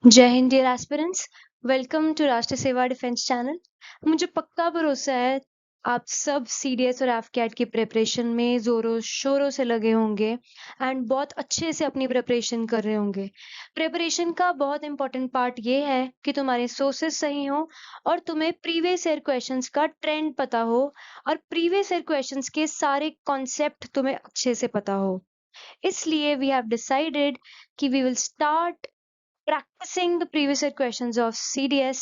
जय हिंद dear aspirants, welcome to Rashtriya Seva defence channel. मुझे पक्का भरोसा है आप सब सीडीएस और एफकेट की प्रिपरेशन में जोरों शोरों से लगे होंगे एंड बहुत अच्छे से अपनी प्रिपरेशन कर रहे होंगे। प्रिपरेशन का बहुत इंपॉर्टेंट पार्ट ये है कि तुम्हारे सोर्सेस सही हो और तुम्हें प्रीवियस ईयर क्वेश्चंस का ट्रेंड पता हो और प्रीवियस ईयर क्वेश्चंस के सारे कॉन्सेप्ट तुम्हें अच्छे से पता हो। इसलिए वी हैव डिसाइडेड कि we will start practicing the previous year questions of CDS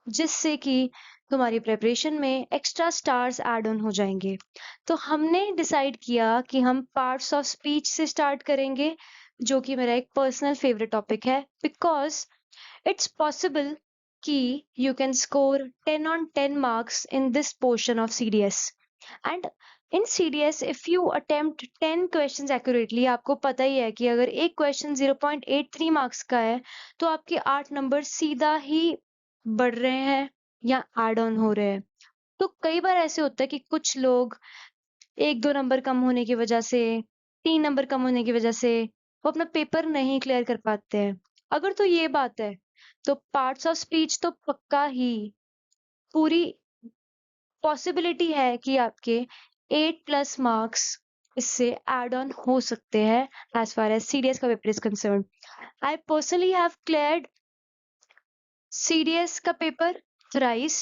जिससे कि तुम्हारी प्रिपरेशन में एक्स्ट्रा स्टार्स ऐड ऑन हो जाएंगे। तो हमने डिसाइड किया कि हम पार्ट्स ऑफ स्पीच से स्टार्ट करेंगे, जो कि मेरा एक पर्सनल फेवरेट टॉपिक है, बिकॉज इट्स पॉसिबल कि you can score 10 on 10 marks in this portion of CDS. And in CDS if you attempt 10 questions accurately, आपको पता ही है कि अगर एक क्वेश्चन 0.83 मार्क्स का है तो आपके 8 नंबर सीधा ही बढ़ रहे हैं या एड ऑन हो रहे हैं। तो कई बार ऐसे होता है कि कुछ लोग 1-2 नंबर कम होने की वजह से, 3 नंबर कम होने की वजह से वो अपना पेपर नहीं क्लियर कर पाते हैं। अगर तो ये बात है तो पार्ट्स ऑफ स्पीच तो पक्का ही पूरी पॉसिबिलिटी है कि आपके 8+ मार्क्स इससे एड ऑन हो सकते हैं एज फार एज सीडीएस का paper is concern. I personally have cleared CDS का पेपर थ्राइस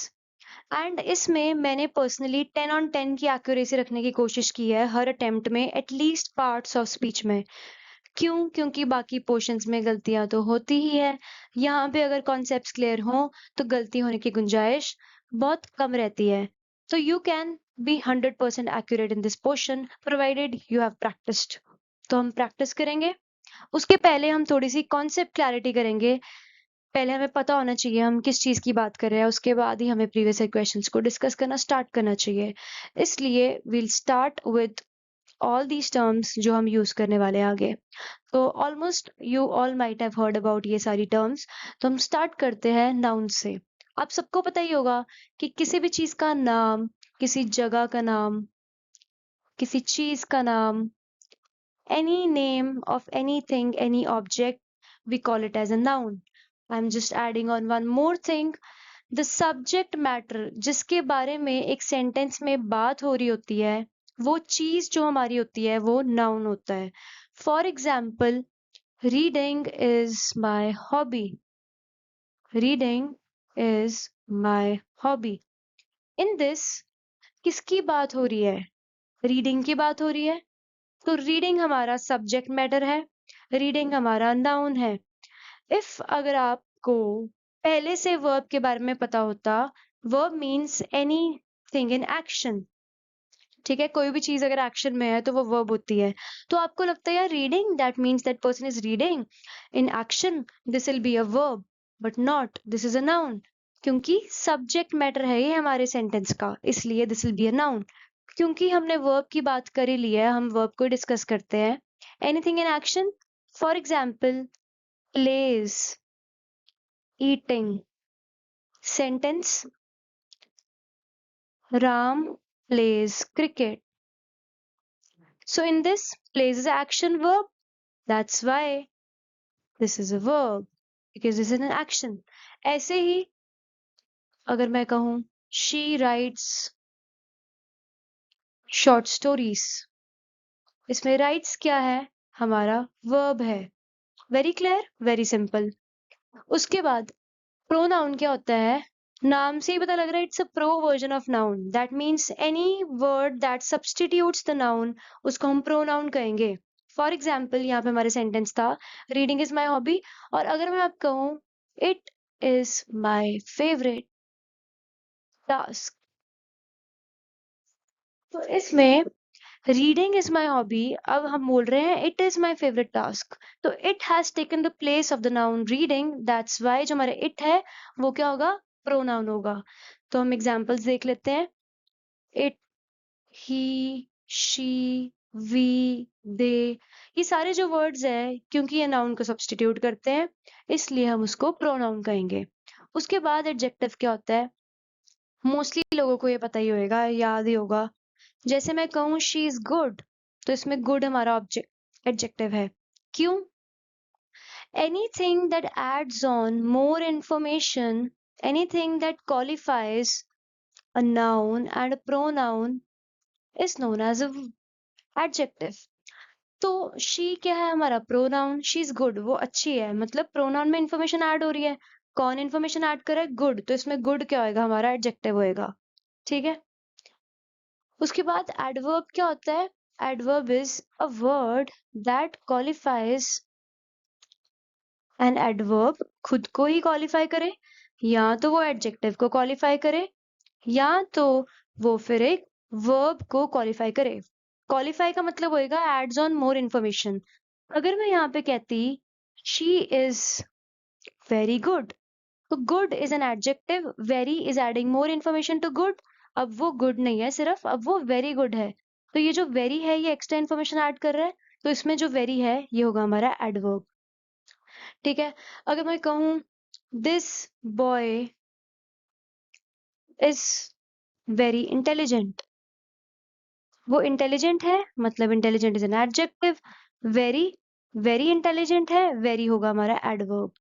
एंड इसमें मैंने पर्सनली 10 on 10 की एक्यूरेसी रखने की कोशिश की है हर अटेम्प्ट में, एटलीस्ट पार्ट्स ऑफ स्पीच में। क्योंकि बाकी पोर्शंस में गलतियां तो होती ही है, यहाँ पे अगर कॉन्सेप्ट्स क्लियर हो तो गलती होने की गुंजाइश बहुत कम रहती है। तो you can be 100% accurate in this portion provided you have practiced। तो हम प्रैक्टिस करेंगे, उसके पहले हम थोड़ी सी कॉन्सेप्ट क्लैरिटी करेंगे। पहले हमें पता होना चाहिए हम किस चीज की बात कर रहे हैं, उसके बाद ही हमें प्रीवियस क्वेश्चंस को डिस्कस करना स्टार्ट करना चाहिए। इसलिए we'll start with all these terms जो हम यूज करने वाले हैं आगे। तो almost you all might have heard about ये सारी टर्म्स। तो हम स्टार्ट करते हैं नाउन से। आप सबको पता ही होगा कि किसी भी चीज का नाम, किसी जगह का नाम, किसी चीज का नाम, any name of anything, any object, we call it as a noun. I'm just adding on one more thing, the subject matter जिसके बारे में एक सेंटेंस में बात हो रही होती है, वो चीज जो हमारी होती है वो नाउन होता है। For example, reading is my hobby. Reading is my hobby. In this किसकी बात हो रही है? रीडिंग की बात हो रही है। तो रीडिंग हमारा सब्जेक्ट मैटर है, रीडिंग हमारा नाउन है। इफ अगर आपको पहले से वर्ब के बारे में पता होता, verb means any thing in action. ठीक है, कोई भी चीज अगर एक्शन में है तो वो वर्ब होती है। तो आपको लगता है यार reading that means that person is reading in action, this will be a verb, but not, this is a noun. क्योंकि सब्जेक्ट मैटर है ये हमारे सेंटेंस का, इसलिए this will be a noun. क्योंकि हमने वर्ब की बात कर ही ली है, हम वर्ब को डिस्कस करते हैं। Anything in action, for example plays, eating. Sentence, Ram plays cricket. So in this, plays is an action verb. That's why this is a verb, because this is an action. ऐसे ही अगर मैं कहूँ she writes short stories, इसमें writes क्या है? हमारा verb है। Very clear, very simple. उसके बाद pronoun क्या होता है? नाम से ही पता लग रहा है, it's a pro version of noun. That means any word that substitutes the noun, उसको हम pronoun कहेंगे। फॉर एग्जाम्पल यहाँ पे हमारे सेंटेंस था रीडिंग इज माई हॉबी, और अगर मैं आप कहूँ it is my favourite task, तो इसमें रीडिंग इज माई हॉबी, अब हम बोल रहे हैं it is my favourite task, तो it has taken the place of the noun reading, that's why जो हमारा इट है वो क्या होगा? प्रोनाउन होगा। तो हम एग्जाम्पल्स देख लेते हैं। इट, ही, शी, वी, दे, ये सारे जो वर्ड्स हैं क्योंकि ये नाउन को सब्स्टिट्यूट करते हैं इसलिए हम उसको प्रोनाउन कहेंगे। उसके बाद एडजेक्टिव क्या होता है? मोस्टली लोगों को ये पता ही होगा, याद ही होगा। जैसे मैं कहूँ शी इज गुड, तो इसमें गुड हमारा ऑब्जेक्ट एडजेक्टिव है। क्यों? Anything that adds on more information, anything that qualifies a noun and a pronoun is known as a adjective. तो she क्या है हमारा प्रोनाउन, शी इज गुड, वो अच्छी है, मतलब प्रोनाउन में इंफॉर्मेशन ऐड हो रही है। कौन इंफॉर्मेशन ऐड कर रहा है? गुड, तो इसमें गुड क्या होएगा? हमारा एडजेक्टिव होएगा। ठीक है, उसके बाद एडवर्ब क्या होता है? Adverb is a word that qualifies, an adverb खुद को ही क्वालिफाई करे, या तो वो एडजेक्टिव को क्वालिफाई करे, या तो वो फिर एक वर्ब को क्वालिफाई करे। क्वालिफाई का मतलब होएगा एड्स ऑन मोर इन्फॉर्मेशन। अगर मैं यहाँ पे कहती शी इज वेरी गुड, तो good is an adjective, very is adding more information to good. अब वो गुड नहीं है सिर्फ, अब वो वेरी गुड है। तो ये जो वेरी है ये एक्स्ट्रा इन्फॉर्मेशन ऐड कर रहा है, तो इसमें जो वेरी है ये होगा हमारा एडवर्ब। ठीक है, अगर मैं कहूं this boy is very intelligent, वो इंटेलिजेंट है, मतलब intelligent is an adjective, very very intelligent है, वेरी होगा हमारा एडवर्ब।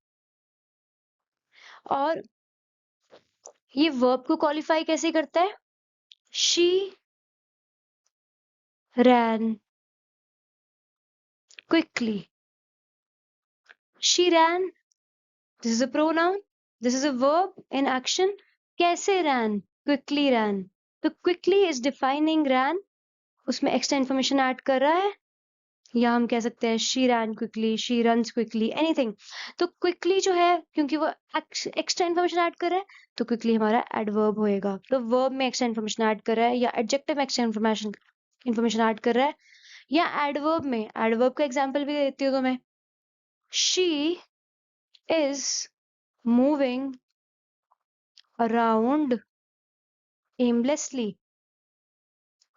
और ये वर्ब को क्वालिफाई कैसे करता है? She rain quickly, she rain, this is a pronoun, this is a verb in action. कैसे रैन? क्विकली रैन। तो क्विकली इज डिफाइनिंग रैन, उसमें एक्स्ट्रा इन्फॉर्मेशन ऐड कर रहा है, या हम कह सकते हैं she rain quickly, she runs quickly, anything. तो क्विकली जो है, क्योंकि वो एक्स्ट्रा इन्फॉर्मेशन ऐड कर रहा है, तो क्विकली हमारा एडवर्ब होएगा। तो वर्ब में एक्स्ट्रा इन्फॉर्मेशन ऐड कर रहा है, या एडजेक्टिव में एक्स्ट्रा इन्फॉर्मेशन ऐड कर रहा है, या एडवर्ब में, एडवर्ब का एग्जांपल भी देती हूँ तो मैं, she is moving around aimlessly,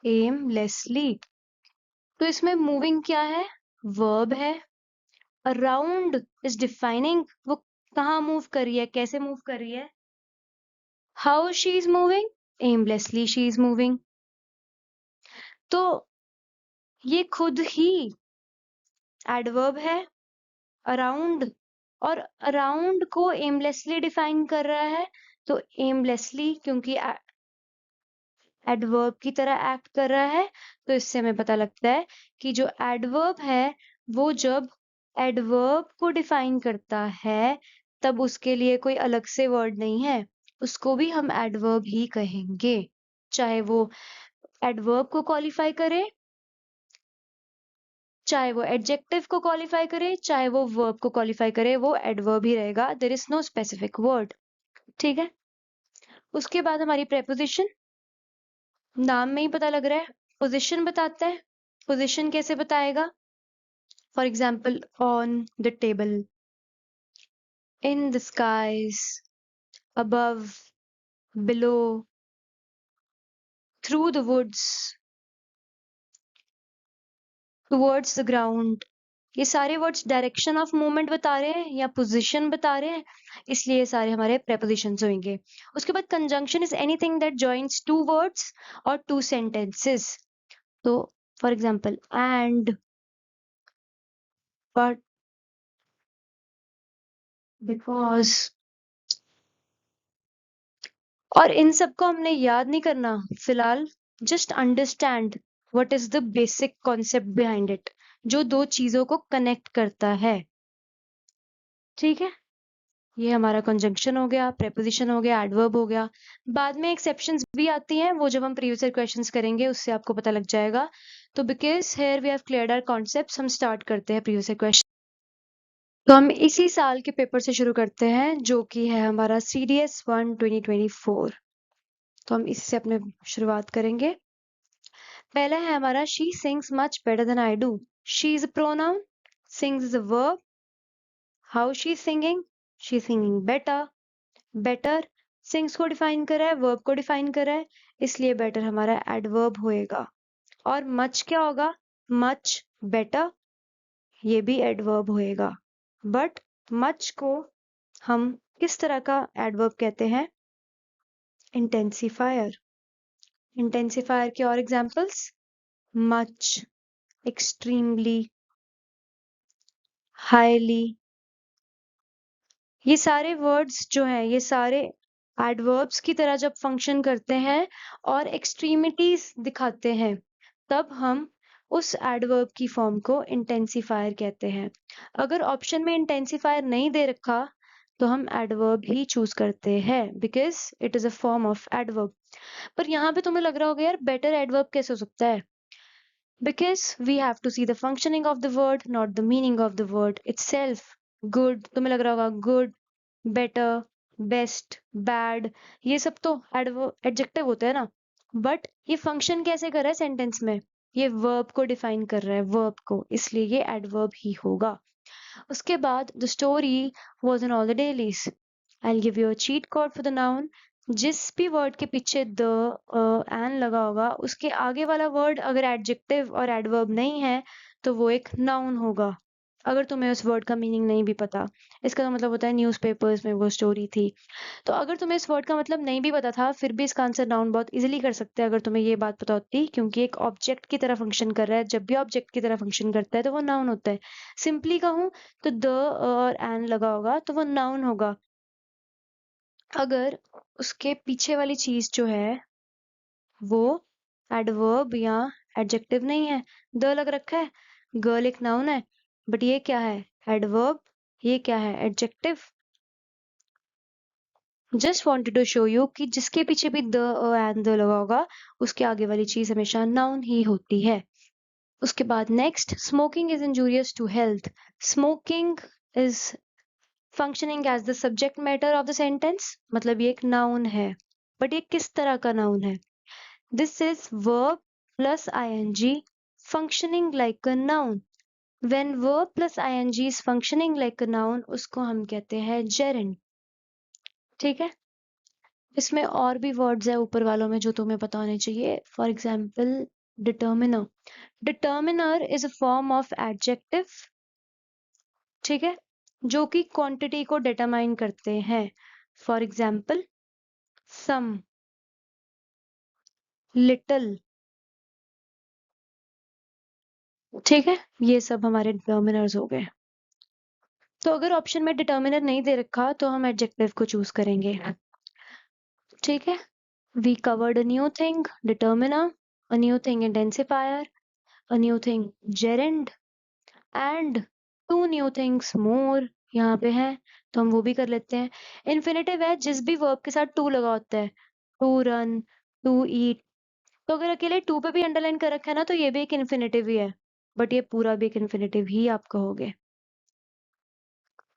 aimlessly. तो इसमें मूविंग क्या है? वर्ब है। अराउंड इज डिफाइनिंग वो कहाँ मूव कर रही है, कैसे मूव कर रही है। How she is moving? Aimlessly she is moving. तो ये खुद ही एडवर्ब है, अराउंड, और अराउंड को एमलेसली डिफाइन कर रहा है। तो एमलेसली क्योंकि एडवर्ब की तरह एक्ट कर रहा है, तो इससे हमें पता लगता है कि जो एडवर्ब है वो जब एडवर्ब को डिफाइन करता है तब उसके लिए कोई अलग से वर्ड नहीं है, उसको भी हम एडवर्ब ही कहेंगे। चाहे वो एडवर्ब को क्वालिफाई करे, चाहे वो एडजेक्टिव को क्वालिफाई करे, चाहे वो वर्ब को क्वालिफाई करे, वो एडवर्ब ही रहेगा। There is no specific word. ठीक है, उसके बाद हमारी प्रेपोजिशन, नाम में ही पता लग रहा है, पोजिशन बताता है। पोजिशन कैसे बताएगा? For example on the table, in the skies, above, below, through the woods, towards the ground. ये सारे वर्ड्स डायरेक्शन ऑफ मूवमेंट बता रहे हैं या पोजीशन बता रहे हैं, इसलिए ये सारे हमारे प्रेपोजिशंस होंगे। उसके बाद conjunction is anything that joins two words और टू सेंटेंसेस। तो for example and, but, because. और इन सबको हमने याद नहीं करना फिलहाल, just understand what is the basic concept behind it, जो दो चीजों को कनेक्ट करता है। ठीक है, ये हमारा कंजंक्शन हो गया, प्रेपोजिशन हो गया, एडवर्ब हो गया। बाद में एक्सेप्शंस भी आती हैं, वो जब हम प्रीवियस ईयर क्वेश्चंस करेंगे उससे आपको पता लग जाएगा। तो because here we have cleared our concepts, हम स्टार्ट करते हैं प्रीवियस ईयर क्वेश्चन। तो हम इसी साल के पेपर से शुरू करते हैं, जो कि है हमारा CDS 1 2024। तो हम इससे अपने शुरुआत करेंगे। पहला है हमारा she sings much better than I do. She is a pronoun, sings is a verb. How she singing? She singing better. Better sings को डिफाइन कर रहा है, वर्ब को डिफाइन कर रहा है, इसलिए बेटर हमारा एडवर्ब होएगा। और मच क्या होगा? मच बेटर, ये भी एडवर्ब होएगा। बट मच को हम किस तरह का एडवर्ब कहते हैं? इंटेंसिफायर। इंटेंसिफायर के और एग्जांपल्स, मच, एक्सट्रीमली, हाईली, ये सारे वर्ड्स जो हैं, ये सारे एडवर्ब्स की तरह जब फंक्शन करते हैं और एक्सट्रीमिटीज दिखाते हैं, तब हम उस एडवर्ब की फॉर्म को इंटेंसिफायर कहते हैं। अगर ऑप्शन में इंटेंसिफायर नहीं दे रखा तो हम एडवर्ब ही चूज करते हैं because it is a form of adverb. पर यहाँ पे तुम्हें लग रहा होगा यार बेटर एडवर्ब कैसे हो सकता है? Because we have to see the functioning of the word, not the meaning of the word itself. Good, तुम्हें लग रहा होगा good, better, best, bad, ये सब तो एडजेक्टिव होते हैं ना। बट ये फंक्शन कैसे कर रहा है सेंटेंस में? ये वर्ब को डिफाइन कर रहा है, वर्ब को, इसलिए ये एडवर्ब ही होगा। उसके बाद the story was in all the dailies. I give you a cheat code for the noun. जिस भी वर्ड के पीछे द एन लगा होगा, उसके आगे वाला वर्ड अगर एडजेक्टिव और एडवर्ब नहीं है तो वो एक नाउन होगा। अगर तुम्हें उस वर्ड का मीनिंग नहीं भी पता, इसका तो मतलब होता है न्यूज़पेपर्स में वो स्टोरी थी। तो अगर तुम्हें इस वर्ड का मतलब नहीं भी पता था, फिर भी इसका आंसर नाउन बहुत इजीली कर सकते हैं अगर तुम्हें ये बात पता होती, क्योंकि एक ऑब्जेक्ट की तरह फंक्शन कर रहा है। जब भी ऑब्जेक्ट की तरह फंक्शन करता है तो वो नाउन होता है। सिंपली कहूँ तो द और एन लगा होगा तो वो नाउन होगा। अगर उसके पीछे वाली चीज जो है वो एडवर्ब या एडजेक्टिव नहीं है, द लग रखा है, गर्ल एक नाउन है, बट ये क्या है? एडवर्ब। ये क्या है? Adjective. Just wanted to show you कि जिसके पीछे भी द एंड द लगा होगा, उसके आगे वाली चीज हमेशा नाउन ही होती है। उसके बाद next, smoking is injurious to health. Smoking is functioning as the subject matter of the sentence, मतलब ये एक नाउन है, बट ये किस तरह का नाउन है? This is verb plus ing functioning like a noun. When verb plus ing is functioning like a noun, उसको हम कहते हैं gerund। ठीक है, इसमें और भी वर्ड्स है ऊपर वालों में जो तुम्हें पता होने चाहिए। For example determiner. Determiner is a form of adjective, ठीक है, जो कि क्वांटिटी को डिटरमाइन करते हैं। फॉर एग्जाम्पल सम, लिटिल, ठीक है, ये सब हमारे डिटर्मिनर्स हो गए। तो अगर ऑप्शन में डिटर्मिनर नहीं दे रखा तो हम एडजेक्टिव को चूज करेंगे। ठीक है, we covered a new thing determiner, a new thing intensifier, a new thing gerund and two new things more यहाँ पे है, तो हम वो भी कर लेते हैं। इन्फिनेटिव है जिस भी वर्ब के साथ टू लगा होता है, टू रन, टू ईट। तो अगर अकेले टू पे भी अंडरलाइन कर रखा है ना तो ये भी एक इन्फिनेटिव ही है, बट ये पूरा भी एक इन्फिनेटिव ही आप कहोगे।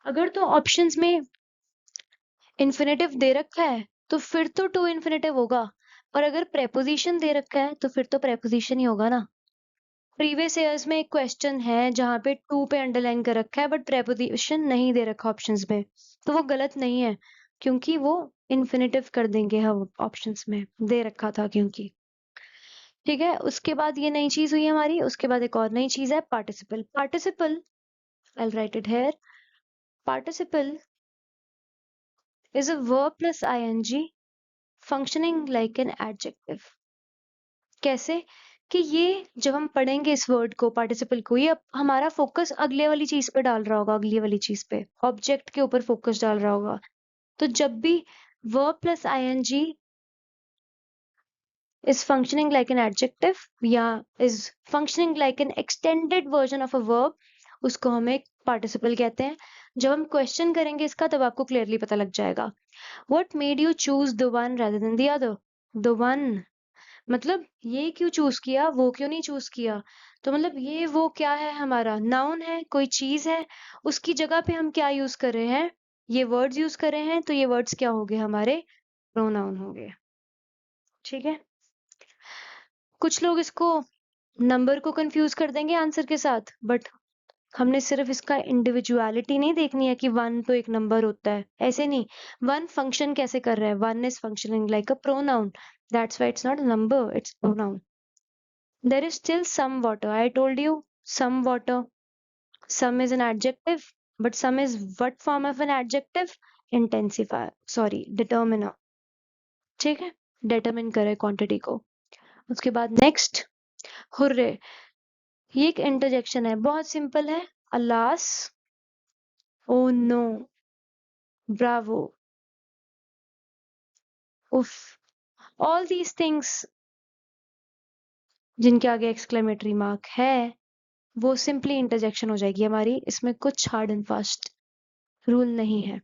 अगर तो ऑप्शंस में इन्फिनेटिव दे रखा है तो फिर तो टू इन्फिनेटिव होगा, और अगर प्रेपोजिशन दे रखा है तो फिर तो प्रेपोजिशन ही होगा ना। प्रीवियस ईयर्स में एक क्वेश्चन है जहाँ पे टू पे अंडरलाइन कर रखा है बट प्रेपोजिशन नहीं दे रखा ऑप्शंस में, तो वो गलत नहीं है, क्योंकि वो इन्फिनेटिव कर देंगे हम ऑप्शंस में दे रखा था क्योंकि। ठीक है, उसके बाद ये नई चीज हुई हमारी। उसके बाद एक और नई चीज है participle. Participle, I right it here, participle is a verb plus ing functioning like an adjective। कैसे? कि ये जब हम पढ़ेंगे इस वर्ड को, पार्टिसिपल को, ये हमारा फोकस अगले वाली चीज पे डाल रहा होगा, अगली वाली चीज पे, ऑब्जेक्ट के ऊपर फोकस डाल रहा होगा। तो जब भी verb plus ing is functioning like an adjective या is functioning like an extended version of a verb, उसको हम एक पार्टिसिपल कहते हैं। जब हम क्वेश्चन करेंगे इसका तब आपको क्लियरली पता लग जाएगा। What made you choose the one rather than the other? The one मतलब ये क्यों चूज किया, वो क्यों नहीं चूज किया? तो मतलब ये वो क्या है, हमारा नाउन है, कोई चीज है, उसकी जगह पे हम क्या यूज कर रहे हैं? ये वर्ड्स यूज कर रहे हैं, तो ये वर्ड्स क्या हो गए हमारे? प्रोनाउन हो गए। ठीक है, कुछ लोग इसको नंबर को कंफ्यूज कर देंगे आंसर के साथ, बट हमने सिर्फ इसका इंडिविजुअलिटी नहीं देखनी है कि वन तो एक नंबर होता है, ऐसे नहीं। वन फंक्शन कैसे कर रहा है? One is functioning like a pronoun, that's why it's not a number, it's pronoun. There is still some water, I told you, some water. Some is an adjective, but some is what form of an adjective? Intensifier, sorry determiner. ठीक है, determine करे quantity को। उसके बाद next, hurray. ये एक interjection है, बहुत सिंपल है। अलास, ओ नो, ब्रावो, उफ, ऑल दीज थिंग्स जिनके आगे एक्सक्लेमेटरी मार्क है वो सिंपली इंटरजेक्शन हो जाएगी हमारी, इसमें कुछ हार्ड एंड फास्ट रूल नहीं है।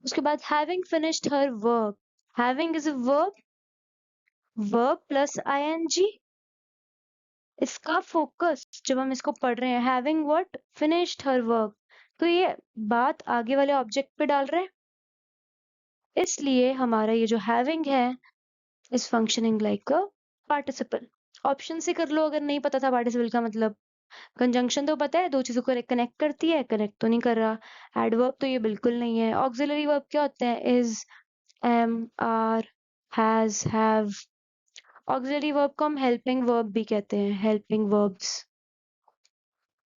उसके बाद having finished her work, having is a verb, verb plus ING. इसका फोकस जब हम इसको पढ़ रहे हैं, having what, finished her work, तो ये बात आगे वाले ऑब्जेक्ट पे डाल रहे हैं, इसलिए हमारा ये जो हैविंग है is functioning like a participle. Option से कर लो अगर नहीं पता था पार्टिसिपल का मतलब। कंजंक्शन तो पता है, दो चीजों को कनेक्ट करती है, कनेक्ट तो नहीं कर रहा। एडवर्ब तो ये बिल्कुल नहीं है। ऑक्सिलरी वर्ब क्या होते हैं, is, am, are, has, have. Auxiliary verb को हम हेल्पिंग वर्ब भी कहते हैं, हेल्पिंग वर्ब्स।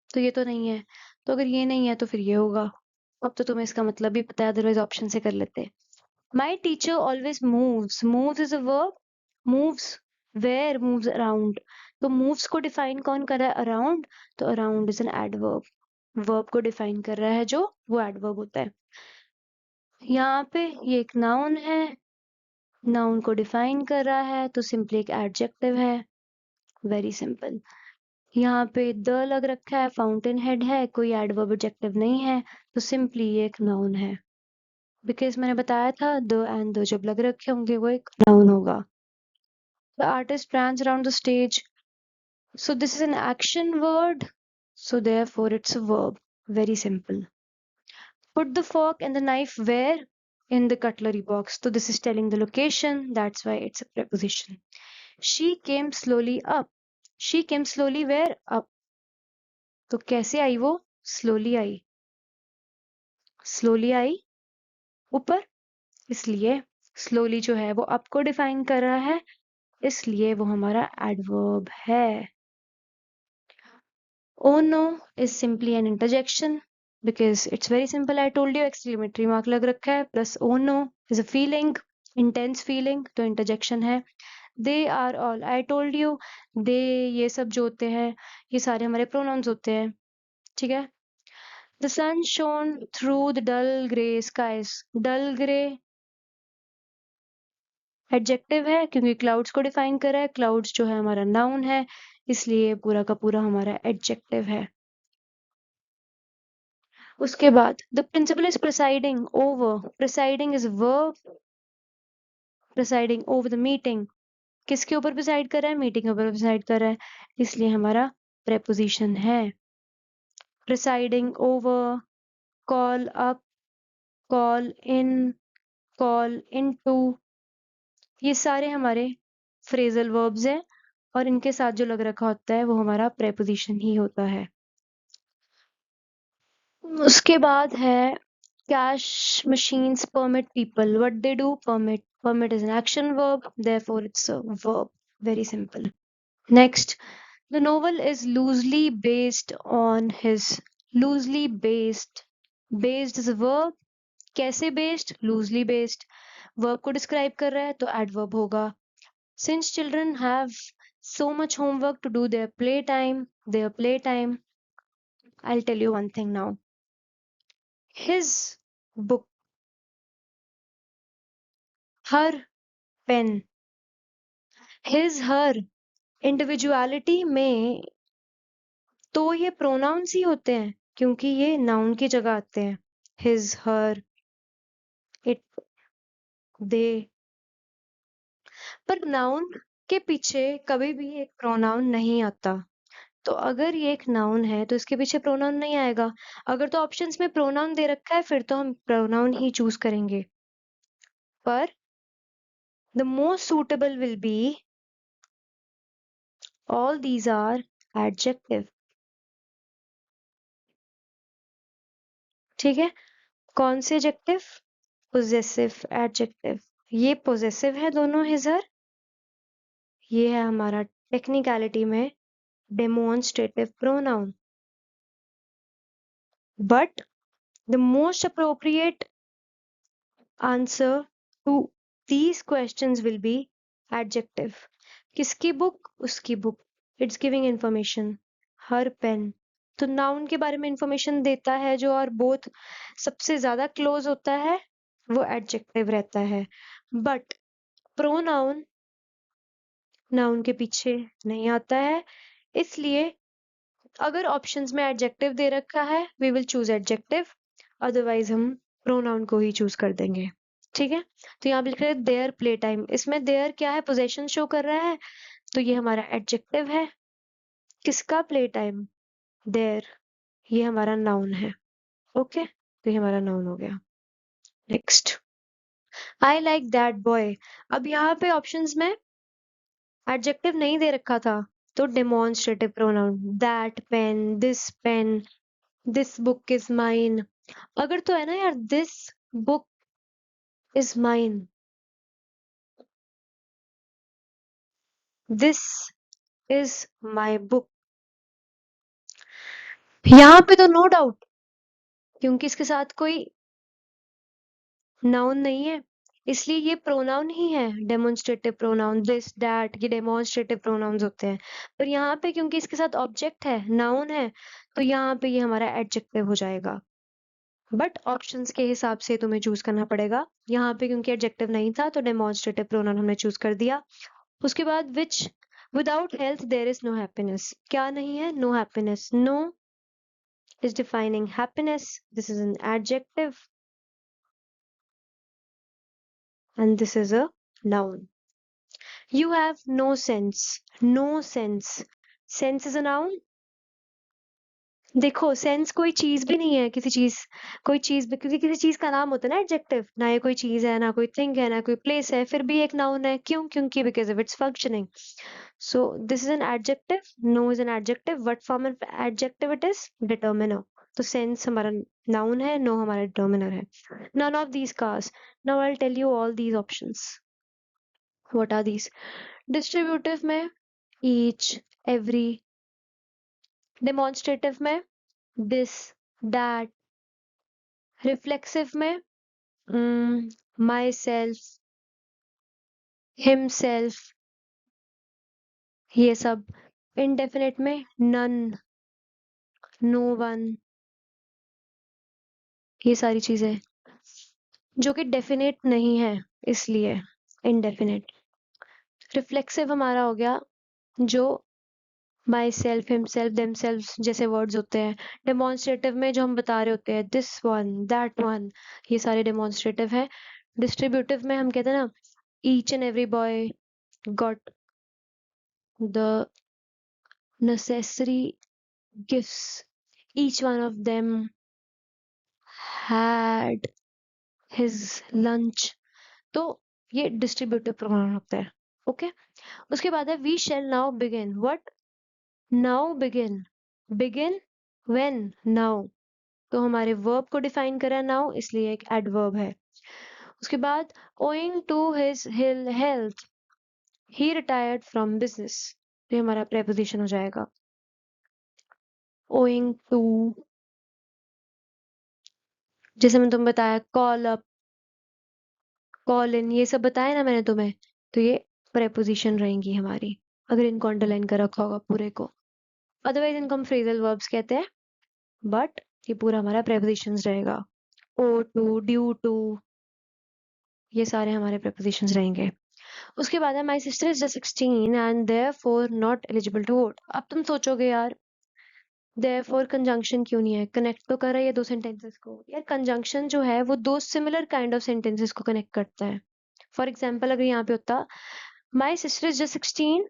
तो ये तो नहीं है, तो अगर ये नहीं है तो फिर ये होगा। अब तो तुम्हें इसका मतलब भी पता है, अदरवाइज ऑप्शन से कर लेते। My teacher always moves, moves is a verb, moves where, moves around. तो मूव्स को डिफाइन कौन कर रहा है, अराउंड, तो around is an adverb. Verb को डिफाइन कर रहा है जो, वो एडवर्ब होता है। यहाँ पे ये एक नाउन है, नाउन को डिफाइन कर रहा है तो सिंपली एक एडजेक्टिव है, वेरी सिंपल। यहाँ पे द लग रखा है, फाउंटेन हेड है, कोई एडवर्ब एडजेक्टिव नहीं है, तो सिंपली ये एक नाउन है। बिकॉज मैंने बताया था द एंड द जब लग रखे होंगे वो एक नाउन होगा। The artist runs around the stage, so this is an action word, so therefore it's a verb, very simple. Put the fork and the knife where, in the cutlery box, so this is telling the location, that's why it's a preposition. She came slowly up, she came slowly where, up, तो कैसे आई वो, slowly आई, slowly आई ऊपर, इसलिए slowly जो है वो up को define कर रहा है, इसलिए वो हमारा एडवर्ब है। Oh no is simply an interjection because it's very simple. I told you exclamatory mark लग रखा है, plus oh no is a feeling, intense feeling, तो interjection है। They are all, I told you, they, ये सब जो होते हैं ये सारे हमारे pronouns होते हैं, ठीक है। The sun shone through the dull grey skies, dull grey adjective है क्योंकि क्लाउड्स को डिफाइन कर रहा है, क्लाउड्स जो है हमारा नाउन है, इसलिए पूरा का पूरा हमारा एडजेक्टिव है। उसके बाद the principal is presiding over, presiding is verb, presiding over the meeting, किसके ऊपर प्रिसाइड कर रहा है, मीटिंग के ऊपर प्रिसाइड कर रहा है, इसलिए हमारा प्रेपोजिशन है। Presiding over, call up, call in, call into, ये सारे हमारे फ्रेजल वर्ब्स हैं और इनके साथ जो लग रखा होता है वो हमारा प्रेपोजिशन ही होता है। उसके बाद है cash machines permit people, what they do, permit, permit is an action verb, therefore it's a verb, very simple. Next, the novel is loosely based on his, loosely based, based is a verb, कैसे based, loosely based, verb को describe कर रहा है तो adverb होगा। Since children have so much homework to do their playtime, their playtime, I'll tell you one thing now. His book, her pen, his, her, individuality में तो ये pronounce ही होते हैं क्योंकि ये नाउन की जगह आते हैं। हिज, हर, इट, दे, पर नाउन के पीछे कभी भी एक प्रोनाउन नहीं आता। तो अगर ये एक नाउन है तो इसके पीछे प्रोनाउन नहीं आएगा। अगर तो ऑप्शंस में प्रोनाउन दे रखा है फिर तो हम प्रोनाउन ही चूज करेंगे, पर the most suitable will be, all these are adjective, ठीक है। कौन से एडजेक्टिव, पोजेसिव एडजेक्टिव, ये पोजेसिव है दोनों, हिज, हर, ये है हमारा टेक्निकलिटी में demonstrative pronoun. But the most appropriate answer to these questions will be adjective. किसकी बुक, उसकी book, it's giving information. Her pen, तो नाउन के बारे में इंफॉर्मेशन देता है जो और बोथ सबसे ज्यादा क्लोज होता है वो एडजेक्टिव रहता है। बट प्रोनाउन नाउन के पीछे नहीं आता है, इसलिए अगर ऑप्शंस में एडजेक्टिव दे रखा है we will choose adjective, otherwise हम प्रोनाउन को ही चूज कर देंगे। ठीक है, तो यहाँ पे लिख रहे हैं देयर प्ले टाइम, इसमें देयर क्या है, पोजेशन शो कर रहा है, तो ये हमारा एडजेक्टिव है। किसका प्ले टाइम, देयर, ये हमारा नाउन है। ओके, तो ये हमारा नाउन हो गया। Next, I like that boy. अब यहाँ पे ऑप्शंस में एडजेक्टिव नहीं दे रखा था, तो demonstrative pronoun, that pain, this book is mine. अगर तो है ना यार, this book is mine, this is my book, यहाँ पे तो नो डाउट, क्योंकि इसके साथ कोई नाउन नहीं है, इसलिए ये प्रोनाउन ही है, डेमोन्स्ट्रेटिव प्रोनाउन, दिस दैट, ये डेमोन्स्ट्रेटिव प्रोनाउंस होते हैं। पर यहाँ पे क्योंकि इसके साथ ऑब्जेक्ट है, नाउन है, तो यहाँ पे ये हमारा एडजेक्टिव हो जाएगा। बट ऑप्शंस के हिसाब से तुम्हें चूज करना पड़ेगा। यहाँ पे क्योंकि एडजेक्टिव नहीं था तो डेमोन्स्ट्रेटिव प्रोनाउन हमने चूज कर दिया। उसके बाद which, without health there is no happiness, क्या नहीं है, no happiness, no is defining happiness, this is an adjective and this is a noun. You have no sense, no sense, sense is a noun। देखो sense कोई चीज भी नहीं है, किसी चीज, कोई चीज भी, क्योंकि किसी चीज का नाम होता है ना एडजेक्टिव, ना ये कोई चीज है, ना कोई थिंग है, ना कोई प्लेस है, फिर भी एक नाउन है, क्यों, क्योंकि because of its functioning. So this is an adjective, no is an adjective, what form of adjective it is, determiner. तो सेंस हमारा नाउन है, नो हमारा डिटर्मिनर है। None of these cars, now I will tell you all these options. What are these, distributive में each, every, demonstrative में this, that, reflexive में my self, himself, ये सब। इनडेफिनेट में नन, नो वन, ये सारी चीजें जो कि डेफिनेट नहीं है, इसलिए इनडेफिनेट। रिफ्लेक्सिव हमारा हो गया जो माई सेल्फ, हिमसेल्फ, देमसेल्फ जैसे वर्ड्स होते हैं। डेमोन्स्ट्रेटिव में जो हम बता रहे होते हैं, दिस वन, दैट वन, ये सारे डेमोन्स्ट्रेटिव है। डिस्ट्रीब्यूटिव में हम कहते हैं ना, each and every boy got the necessary gifts, each one of them had his lunch। तो ये डिस्ट्रीब्यूटिव प्रोनाउन होता है। ओके, उसके बाद है we shall now begin, what, now begin, begin when, now, तो हमारे वर्ब को डिफाइन करा नाउ, इसलिए एक एडवर्ब है। उसके बाद owing to his health he retired from business, तो हमारा प्रेपोजिशन हो जाएगा। ओइंग टू, जैसे मैंने तुम्हें बताया, कॉल अप, कॉल इन, ये सब बताया ना मैंने तुम्हें, तो ये प्रेपोजिशन रहेंगी हमारी, अगर इनको अंडरलाइन कर रखा होगा पूरे को। अदरवाइज इनको हम फ्रेजल वर्ब्स कहते हैं, बट ये पूरा हमारा प्रेपोजिशंस रहेगा। ओ टू, ड्यू टू, ये सारे हमारे प्रेपोजिशंस रहेंगे। उसके बाद है my sister is just 16 and therefore not eligible to vote. अब तुम सोचोगे यार देयरफॉर कंजंक्शन क्यों नहीं है, कनेक्ट तो कर रहा है ये दो सेंटेंसेस को। यार कंजंक्शन जो है वो दो सिमिलर काइंड ऑफ सेंटेंसेस को कनेक्ट करता है। फॉर एग्जाम्पल अगर यहाँ पे होता माई sister is just 16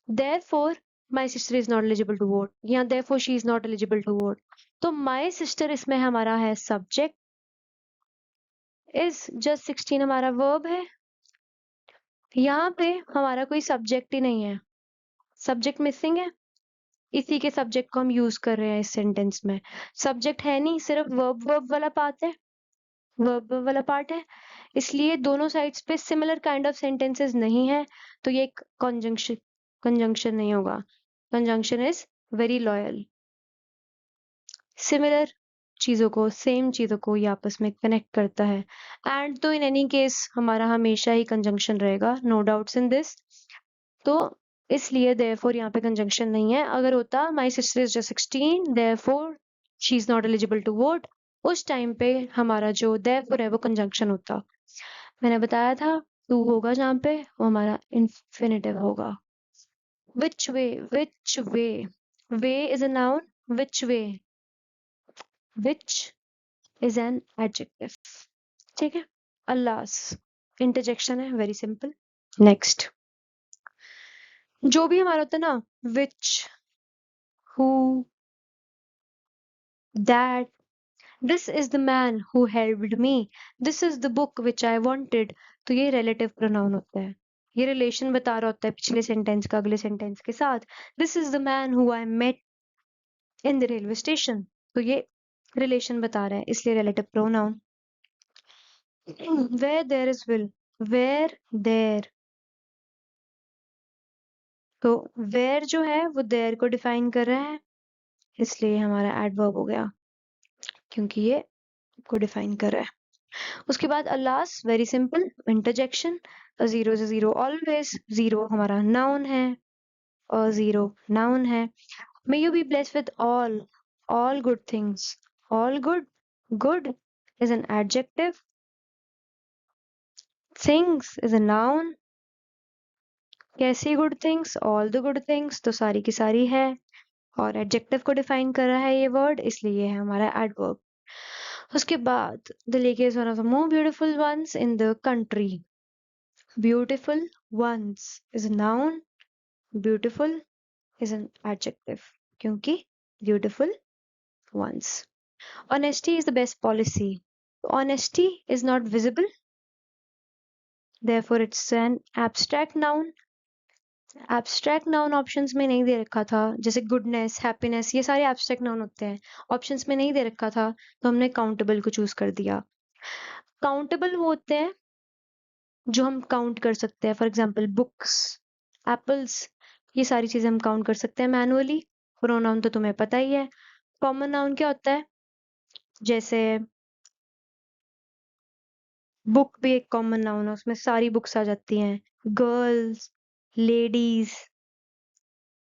therefore my sister is not eligible to vote, या therefore she is not eligible to vote, तो my sister इसमें हमारा है सब्जेक्ट, is just 16 हमारा वर्ब है। यहाँ पे हमारा कोई सब्जेक्ट ही नहीं है, सब्जेक्ट मिसिंग है, इसी के सब्जेक्ट को हम यूज कर रहे हैं इस सेंटेंस में। सब्जेक्ट है नहीं, सिर्फ वर्ब वाला पार्ट है, वर्ब वाला पार्ट है, इसलिए दोनों साइड्स पे सिमिलर काइंड ऑफ सेंटेंसेस नहीं है, तो ये एक कंजंक्शन नहीं होगा। Conjunction is very loyal, similar चीजों को, सेम चीजों को ये आपस में कनेक्ट करता है। एंड तो इन एनी केस हमारा हमेशा ही कंजंक्शन रहेगा, नो डाउट्स इन दिस। तो इसलिए therefore यहाँ पे कंजंक्शन नहीं है। अगर होता my sister is just 16 therefore she is not eligible to vote, उस टाइम पे हमारा जो therefore है वो कंजंक्शन होता। मैंने बताया था to होगा जहाँ पे वो हमारा infinitive होगा। which way is a noun, which way, which is an adjective। ठीक है। alas interjection है, very simple। next जो भी हमारा होता है ना which, who, that, this is the man who helped me, this is the book which I wanted, तो ये relative pronoun होता है। ये रिलेशन बता रहा होता है पिछले सेंटेंस का अगले सेंटेंस के साथ। This is the man who I met in the railway station, तो ये रिलेशन बता रहा है, इसलिए relative pronoun. Where there is will, where there, तो वेयर जो है वो देयर को डिफाइन कर रहा है, इसलिए हमारा एडवर्ब हो गया, क्योंकि ये को डिफाइन कर रहा है। उसके बाद alas very simple interjection, zero से जीरो ऑलवेज, जीरो हमारा नाउन है और जीरो नाउन है। May you be blessed with all good things, all good is an adjective, things is a noun, कैसी good things, all the good things, तो सारी की सारी है और एडजेक्टिव को डिफाइन कर रहा है ये वर्ड, इसलिए ये है हमारा एडवर्ब। उसके बाद the lake is one of the more beautiful ones in the country, beautiful ones is a noun, beautiful is an adjective, क्योंकि beautiful ones. Honesty is the best policy. Honesty is not visible, therefore it's an abstract noun। Abstract noun options में नहीं दे रखा था, जैसे goodness, happiness, ये सारे abstract noun होते हैं, ऑप्शंस में नहीं दे रखा था, तो हमने काउंटेबल को चूज कर दिया। काउंटेबल वो होते हैं जो हम काउंट कर सकते हैं, फॉर एग्जाम्पल बुक्स, एप्पल्स, ये सारी चीजें हम काउंट कर सकते हैं मैनुअली। प्रोनाउन तो तुम्हें पता ही है। कॉमन नाउन क्या होता है, जैसे बुक भी एक कॉमन नाउन है, उसमें सारी बुक्स आ जाती हैं, गर्ल्स, लेडीज,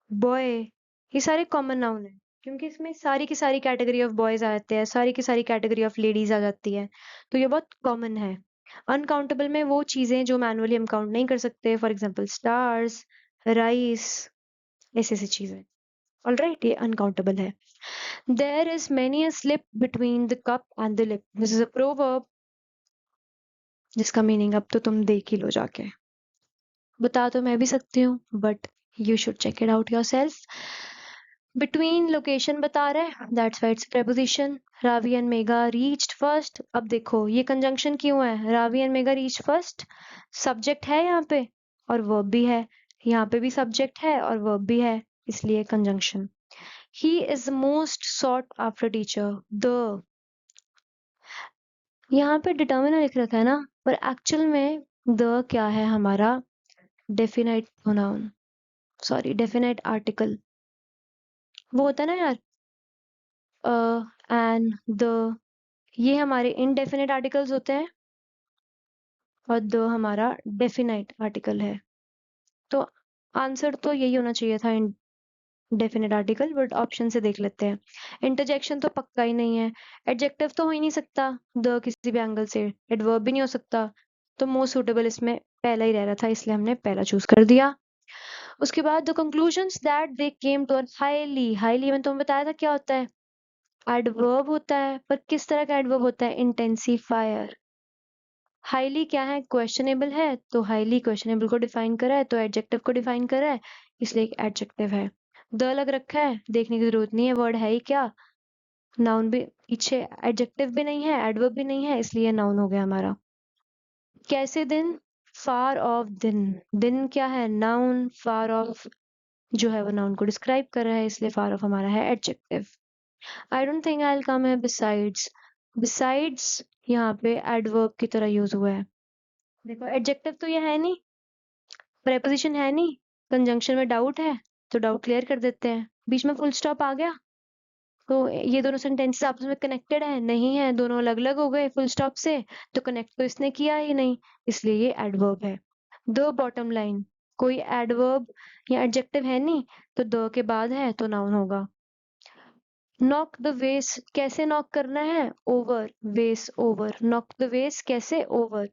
बॉय, ये सारे कॉमन नाउन है, क्योंकि इसमें सारी की सारी कैटेगरी ऑफ बॉयज आ जाते हैं, सारी की सारी कैटेगरी ऑफ लेडीज आ जाती है, तो ये बहुत कॉमन है। अनकाउंटेबल में वो चीजें जो मैनुअली हम काउंट नहीं कर सकते, फॉर एग्जाम्पल स्टार्स, राइस, ऐसी ऐसी चीजें। ऑलराइट, ये अनकाउंटेबल है। There is many a slip between the cup and the lip, this is a proverb, जिसका मीनिंग अब तो तुम देख ही लो जाके। बता तो मैं भी सकती हूँ, but you should check it out yourself. Between location बता रहा है, that's why it's preposition. Ravi and Megha reached first, अब देखो ये कंजंक्शन क्यों है, Ravi and Megha reached first, subject है यहाँ पे और वर्ब भी है, यहाँ पे भी सब्जेक्ट है और वर्ब भी है, इसलिए conjunction. He is most sought after teacher, the, यहाँ पे डिटर्मिनर लिख रखा है ना, पर एक्चुअल में द क्या है हमारा, definite pronoun, sorry definite article, वो होता है ना यार, एंड द, ये हमारे इनडेफिनेट आर्टिकल्स होते हैं और द हमारा डेफिनाइट आर्टिकल है, तो आंसर तो यही होना चाहिए था, डेफिनेट आर्टिकल, बट ऑप्शन से देख लेते हैं। इंटरजेक्शन तो पक्का ही नहीं है, एडजेक्टिव तो हो ही नहीं सकता द किसी भी एंगल से, एडवर्ब भी नहीं हो सकता, तो मोस्ट सुटेबल इसमें पहला ही रह रहा था, इसलिए हमने पहला चूज कर दिया। उसके बाद the conclusions that they came to highly, highly मैंने तुम्हें बताया था क्या होता है, एडवर्ब होता है, पर किस तरह का एडवर्ब होता है, इंटेंसिफायर। हाईली क्या है, क्वेश्चनेबल है, तो हाईली क्वेश्चनेबल को डिफाइन करा है, तो एडजेक्टिव को डिफाइन करा है, इसलिए एक एडजेक्टिव है। द लग रखा है, देखने की जरूरत नहीं है वर्ड है ही क्या, नाउन भी पीछे, एडजेक्टिव भी नहीं है, एडवर्ब भी नहीं है, इसलिए नाउन हो गया हमारा। कैसे दिन, फार ऑफ दिन, दिन क्या है, नाउन, फार ऑफ जो है वो नाउन को डिस्क्राइब कर रहा है, इसलिए फार ऑफ हमारा है adjective. I don't think I will come है बिसाइड्स, बिसाइड्स यहाँ पे एडवर्ब की तरह यूज हुआ है, देखो एडजेक्टिव तो ये है नहीं, प्रेपोजिशन है नहीं, कंजंक्शन में डाउट है, तो डाउट क्लियर कर देते हैं, बीच में फुल स्टॉप आ गया, तो ये दोनों सेंटेंसेस आपस में कनेक्टेड है, नहीं है, दोनों अलग अलग हो गए फुल स्टॉप से, तो कनेक्ट तो इसने किया ही नहीं, इसलिए ये एडवर्ब है। द बॉटम लाइन, कोई एडवर्ब या एडजेक्टिव है नहीं, तो द के बाद है तो नाउन होगा। नॉक द वेस, कैसे नॉक करना है? ओवर, वेस ओवर, नॉक द वेस कैसे? ओवर,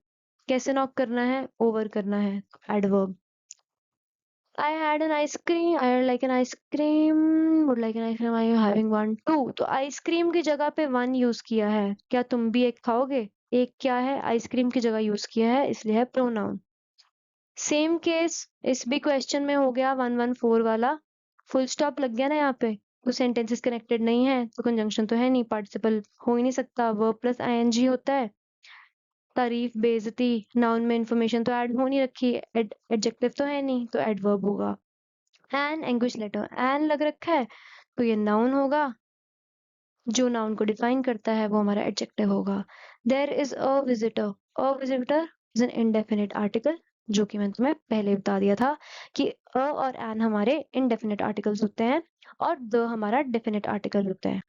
कैसे नॉक करना है? ओवर करना है, adverb. I had an ice cream, I like an ice cream, would like an ice cream, are you having one too? तो आइसक्रीम की जगह पे वन यूज किया है, क्या तुम भी एक खाओगे? एक क्या है? आइसक्रीम की जगह यूज किया है, इसलिए है प्रोनाउन। सेम केस इस भी क्वेश्चन में हो गया 114 वाला, फुल स्टॉप लग गया ना यहाँ पे, तो सेंटेंसेस कनेक्टेड नहीं है, तो कंजंक्शन तो है नहीं, पार्टिसिपल हो ही नहीं सकता, वर्ब प्लस आईएनजी होता है। तारीफ, बेइज्जती, नाउन में इंफॉर्मेशन तो ऐड हो नहीं रखी, एडजेक्टिव तो है नहीं, तो एडवर्ब होगा। एन एंग्विश लेटर, एन लग रखा है तो ये नाउन होगा, जो नाउन को डिफाइन करता है वो हमारा एडजेक्टिव होगा। There is a visitor, a visitor is an indefinite article, जो कि मैंने तुम्हें पहले बता दिया था कि अ और एन हमारे इंडेफिनिट आर्टिकल्स होते हैं और द हमारा डेफिनिट आर्टिकल होता है।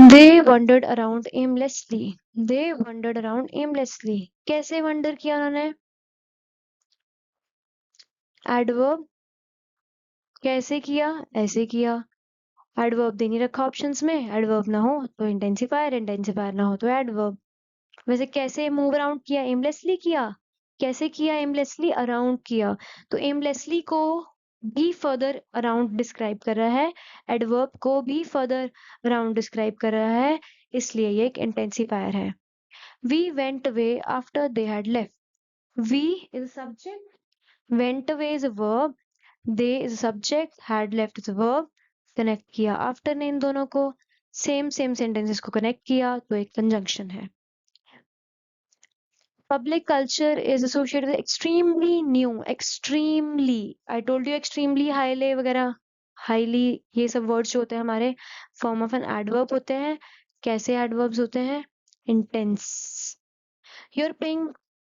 दे वंडर्ड अराउंड एमलेसली, दे वंडर्ड अराउंड एमलेसली, कैसे वंडर किया उन्होंने? एडवर्ब, कैसे किया? ऐसे किया। एडवर्ब दे नहीं रखा ऑप्शंस में, एडवर्ब ना हो तो इंटेंसिफायर, इंटेंसिफायर ना हो तो एडवर्ब। वैसे कैसे मूव अराउंड किया? एमलेसली किया। कैसे किया? एमलेसली अराउंड किया, तो एमलेसली को भी फर्दर अराउंड डिस्क्राइब कर रहा है, एडवर्ब को भी फर्दर अराउंड डिस्क्राइब कर रहा है, इसलिए ये एक इंटेंसिफायर है। We went away after they had left, we is subject, went away is a verb, they is a subject, had left is a verb, connect किया आफ्टर ने इन दोनों को, सेम सेम सेंटेंसेस को कनेक्ट किया तो एक conjunction है। Public culture is associated with extremely new, extremely, I told you extremely, highly वगैरह, हाईली, ये सब वर्ड्स जो होते हैं हमारे फॉर्म ऑफ एन एडवर्ब होते हैं। कैसे एडवर्ब्स होते हैं? Intense. You are paying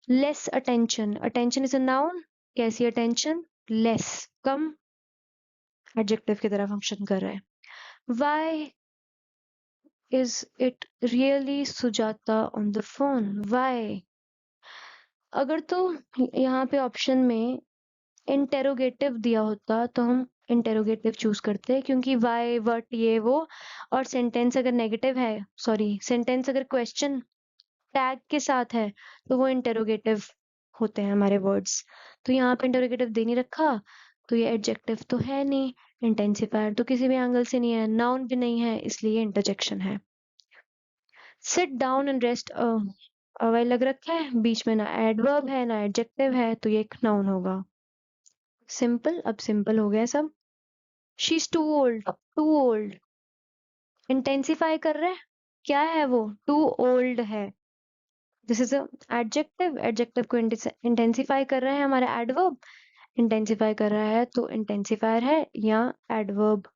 less attention, attention is a noun, कैसी अटेंशन? लेस, कम, एडजेक्टिव की तरह फंक्शन कर रहा है। Why is it really Sujata on the phone, why. अगर तो यहाँ पे ऑप्शन में इंटेरोगेटिव दिया होता तो हम इंटेरोगेटिव चूज करते, क्योंकि वाई, वट, ये वो, और सेंटेंस अगर नेगेटिव है, सॉरी, सेंटेंस अगर क्वेश्चन टैग के साथ है तो वो इंटेरोगेटिव होते हैं हमारे वर्ड्स। तो यहाँ पे इंटेरोगेटिव दे नहीं रखा, तो ये एडजेक्टिव तो है नहीं, इंटेंसिफायर तो किसी भी एंगल से नहीं है, नाउन भी नहीं है, इसलिए इंटरजेक्शन है। सिट डाउन एंड रेस्ट, अवाइल लग रखा है, बीच में ना एडवर्ब है ना एडजेक्टिव है, तो ये एक नाउन होगा। सिंपल, अब सिंपल हो गया सब। She is too old, too old, intensify कर रहे हैं, क्या है वो? टू ओल्ड है, दिस इज एडजेक्टिव, एडजेक्टिव को इंटेंसिफाई कर रहे हैं हमारा एडवर्ब, इंटेंसिफाई कर रहा है तो इंटेंसिफायर है या एडवर्ब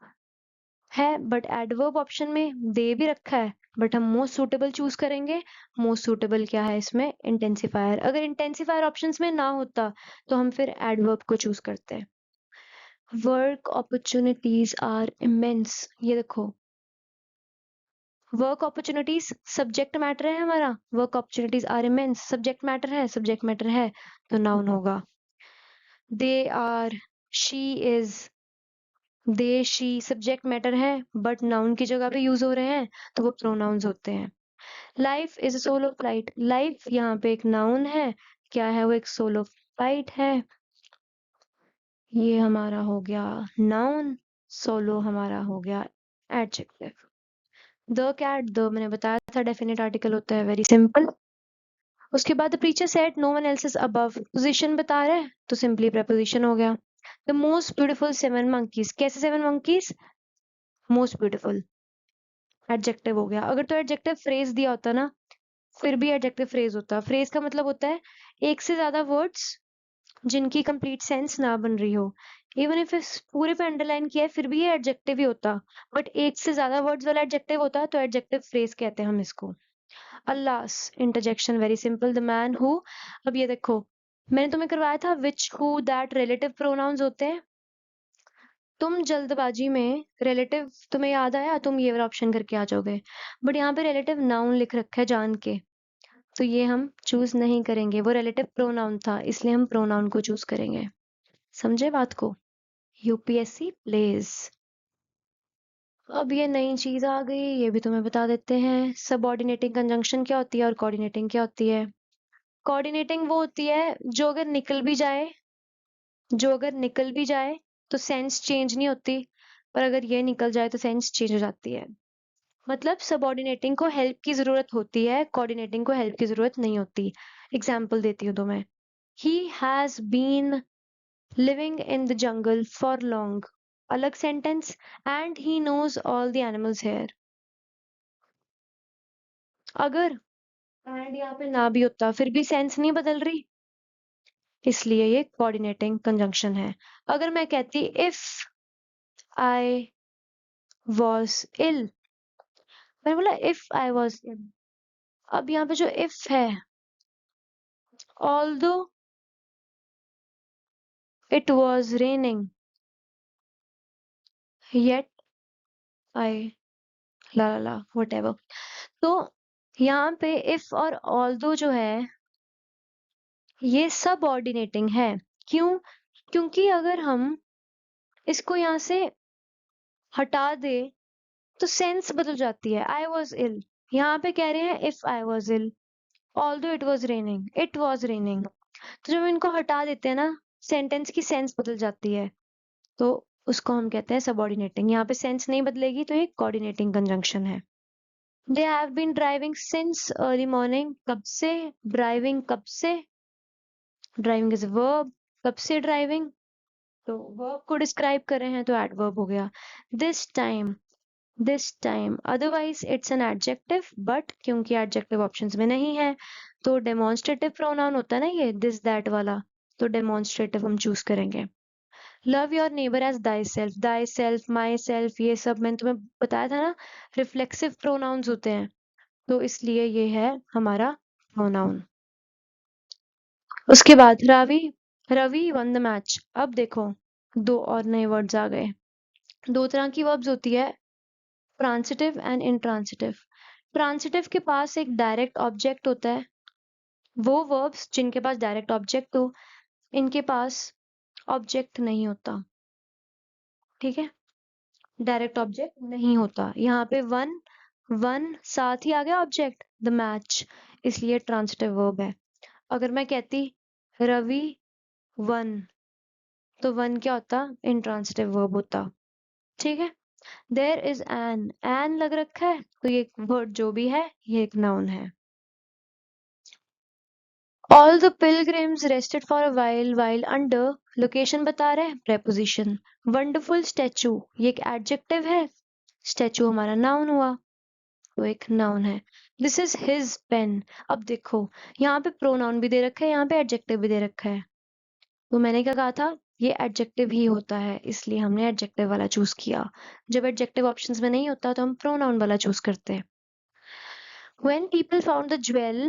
है। बट एडवर्ब ऑप्शन में दे भी रखा है, बट हम मोस्ट सूटेबल चूज करेंगे। मोस्ट सूटेबल क्या है इसमें? इंटेंसिफायर। अगर इंटेंसिफायर ऑप्शंस में ना होता तो हम फिर एडवर्ब को चूज करते। वर्क अपॉर्चुनिटीज आर इमेंस, ये देखो, वर्क अपॉर्चुनिटीज सब्जेक्ट मैटर है हमारा, work opportunities are immense subject matter है, सब्जेक्ट मैटर है तो नाउन होगा। They are, she is, they she subject matter है, बट नाउन की जगह पे यूज हो रहे हैं तो वो प्रोनाउंस होते हैं। Life is a solo flight, life यहाँ पे एक नाउन है, क्या है वो? एक सोलो फ्लाइट है, ये हमारा हो गया नाउन, सोलो हमारा हो गया एडजेक्टिव। द कैट, द मैंने बताया था डेफिनेट आर्टिकल होता है, वेरी सिंपल। उसके बाद the preacher said no one else is above, position बता रहा है तो सिंपली प्रेपोजिशन हो गया। The most beautiful seven monkeys, कैसे seven monkeys? Most beautiful, adjective हो गया। अगर तो एडजेक्टिव फ्रेज दिया होता ना, फिर भी एडजेक्टिव फ्रेज होता। फ्रेज का मतलब होता है एक से ज्यादा वर्ड्स जिनकी कंप्लीट सेंस ना बन रही हो। इवन इफ इस पूरे पे अंडरलाइन किया है फिर भी ये एडजेक्टिव ही होता, बट एक से ज्यादा वर्ड्स वाला एडजेक्टिव होता तो एडजेक्टिव फ्रेज कहते हैं हम इसको। Alas, interjection, very simple. The man who, अब ये देखो, मैंने तुम्हें करवाया था which, who, that relative pronouns होते हैं। तुम जल्दबाजी में रिलेटिव तुम्हें याद आया, तुम ये वाला ऑप्शन करके आ जाओगे, बट यहाँ पे रिलेटिव नाउन लिख रखा है जान के, तो ये हम चूज नहीं करेंगे, वो रिलेटिव प्रोनाउन था इसलिए हम प्रोनाउन को चूज करेंगे। समझे बात को? UPSC pledge. अब ये नई चीज आ गई, ये भी तुम्हें बता देते हैं। सबऑर्डिनेटिंग कंजंक्शन क्या होती है और कोऑर्डिनेटिंग क्या होती है? कोऑर्डिनेटिंग वो होती है जो अगर निकल भी जाए तो सेंस चेंज नहीं होती, पर अगर ये निकल जाए तो सेंस चेंज हो जाती है। मतलब सबऑर्डिनेटिंग को हेल्प की जरूरत होती है, कोऑर्डिनेटिंग को हेल्प की जरूरत नहीं होती। एग्जाम्पल देती हूँ तुम्हें। He has been living in the jungle for long, अलग sentence, and he knows all the animals here. अगर एंड यहाँ पे ना भी होता फिर भी सेंस नहीं बदल रही, इसलिए ये कोऑर्डिनेटिंग कंजंक्शन है। अगर मैं कहती इफ आई वॉज इल, मैंने बोला इफ आई वॉज इल, अब यहाँ पे जो इफ है, although it was raining yet I, ला ला ला व्हाटएवर। तो यहाँ पे इफ और ऑल्दो जो है ये सबऑर्डिनेटिंग है। क्यों? क्योंकि अगर हम इसको यहाँ से हटा दे तो सेंस बदल जाती है। आई वॉज इल, यहाँ पे कह रहे हैं if I was ill, although it was raining. तो जब इनको हटा देते हैं ना, सेंटेंस की सेंस बदल जाती है, तो उसको हम कहते हैं सबऑर्डिनेटिंग। यहाँ पे सेंस नहीं बदलेगी तो ये कोऑर्डिनेटिंग कंजंक्शन है। They have been driving since early morning, कब से? ड्राइविंग कब से? ड्राइविंग इज वर्ब, कब से ड्राइविंग? तो वर्ब को डिस्क्राइब कर रहे हैं तो एडवर्ब हो गया। This time, otherwise it's an adjective, but क्योंकि एडजेक्टिव ऑप्शंस में नहीं है तो डेमोन्स्ट्रेटिव प्रोनाउन होता है ना ये दिस दैट वाला, तो डेमोन्स्ट्रेटिव हम चूज करेंगे। Love your neighbour as thyself, myself, ये सब मैंने तुम्हें बताया था ना, रिफ्लेक्सिव प्रोनाउंस होते हैं, तो इसलिए ये है हमारा प्रोनाउन। उसके बाद रवि वन द मैच। अब देखो दो और नए वर्ड्स आ गए। दो तरह की वर्ब्स होती है, ट्रांसिटिव एंड इंट्रांसिटिव। ट्रांसिटिव के पास एक डायरेक्ट ऑब्जेक्ट होता है, वो वर्ब्स जिनके पास डायरेक्ट ऑब्जेक्ट हो, इनके पास ऑब्जेक्ट नहीं होता। ठीक है, डायरेक्ट ऑब्जेक्ट नहीं होता। यहाँ पे वन साथ ही आ गया ऑब्जेक्ट द मैच, इसलिए ट्रांसिटिव वर्ब है। अगर मैं कहती रवि वन, तो वन क्या होता? इंट्रांसिटिव वर्ब होता। ठीक है, देयर इज एन लग रखा है तो ये वर्ड जो भी है ये एक नाउन है। All the pilgrims rested for a while under, location बता रहे हैं, प्रेपोजिशन। वंडरफुल स्टैचू, ये एक एडजेक्टिव है, स्टैचू हमारा नाउन हुआ, तो एक नाउन है। This is his pen. अब देखो यहाँ पे प्रोनाउन भी दे रखा है, यहाँ पे एडजेक्टिव भी दे रखा है, तो मैंने क्या कहा था, ये एडजेक्टिव ही होता है, इसलिए हमने एडजेक्टिव वाला चूज किया। जब एडजेक्टिव ऑप्शंस में नहीं होता तो हम प्रोनाउन वाला चूज करते हैं। When people found the jewel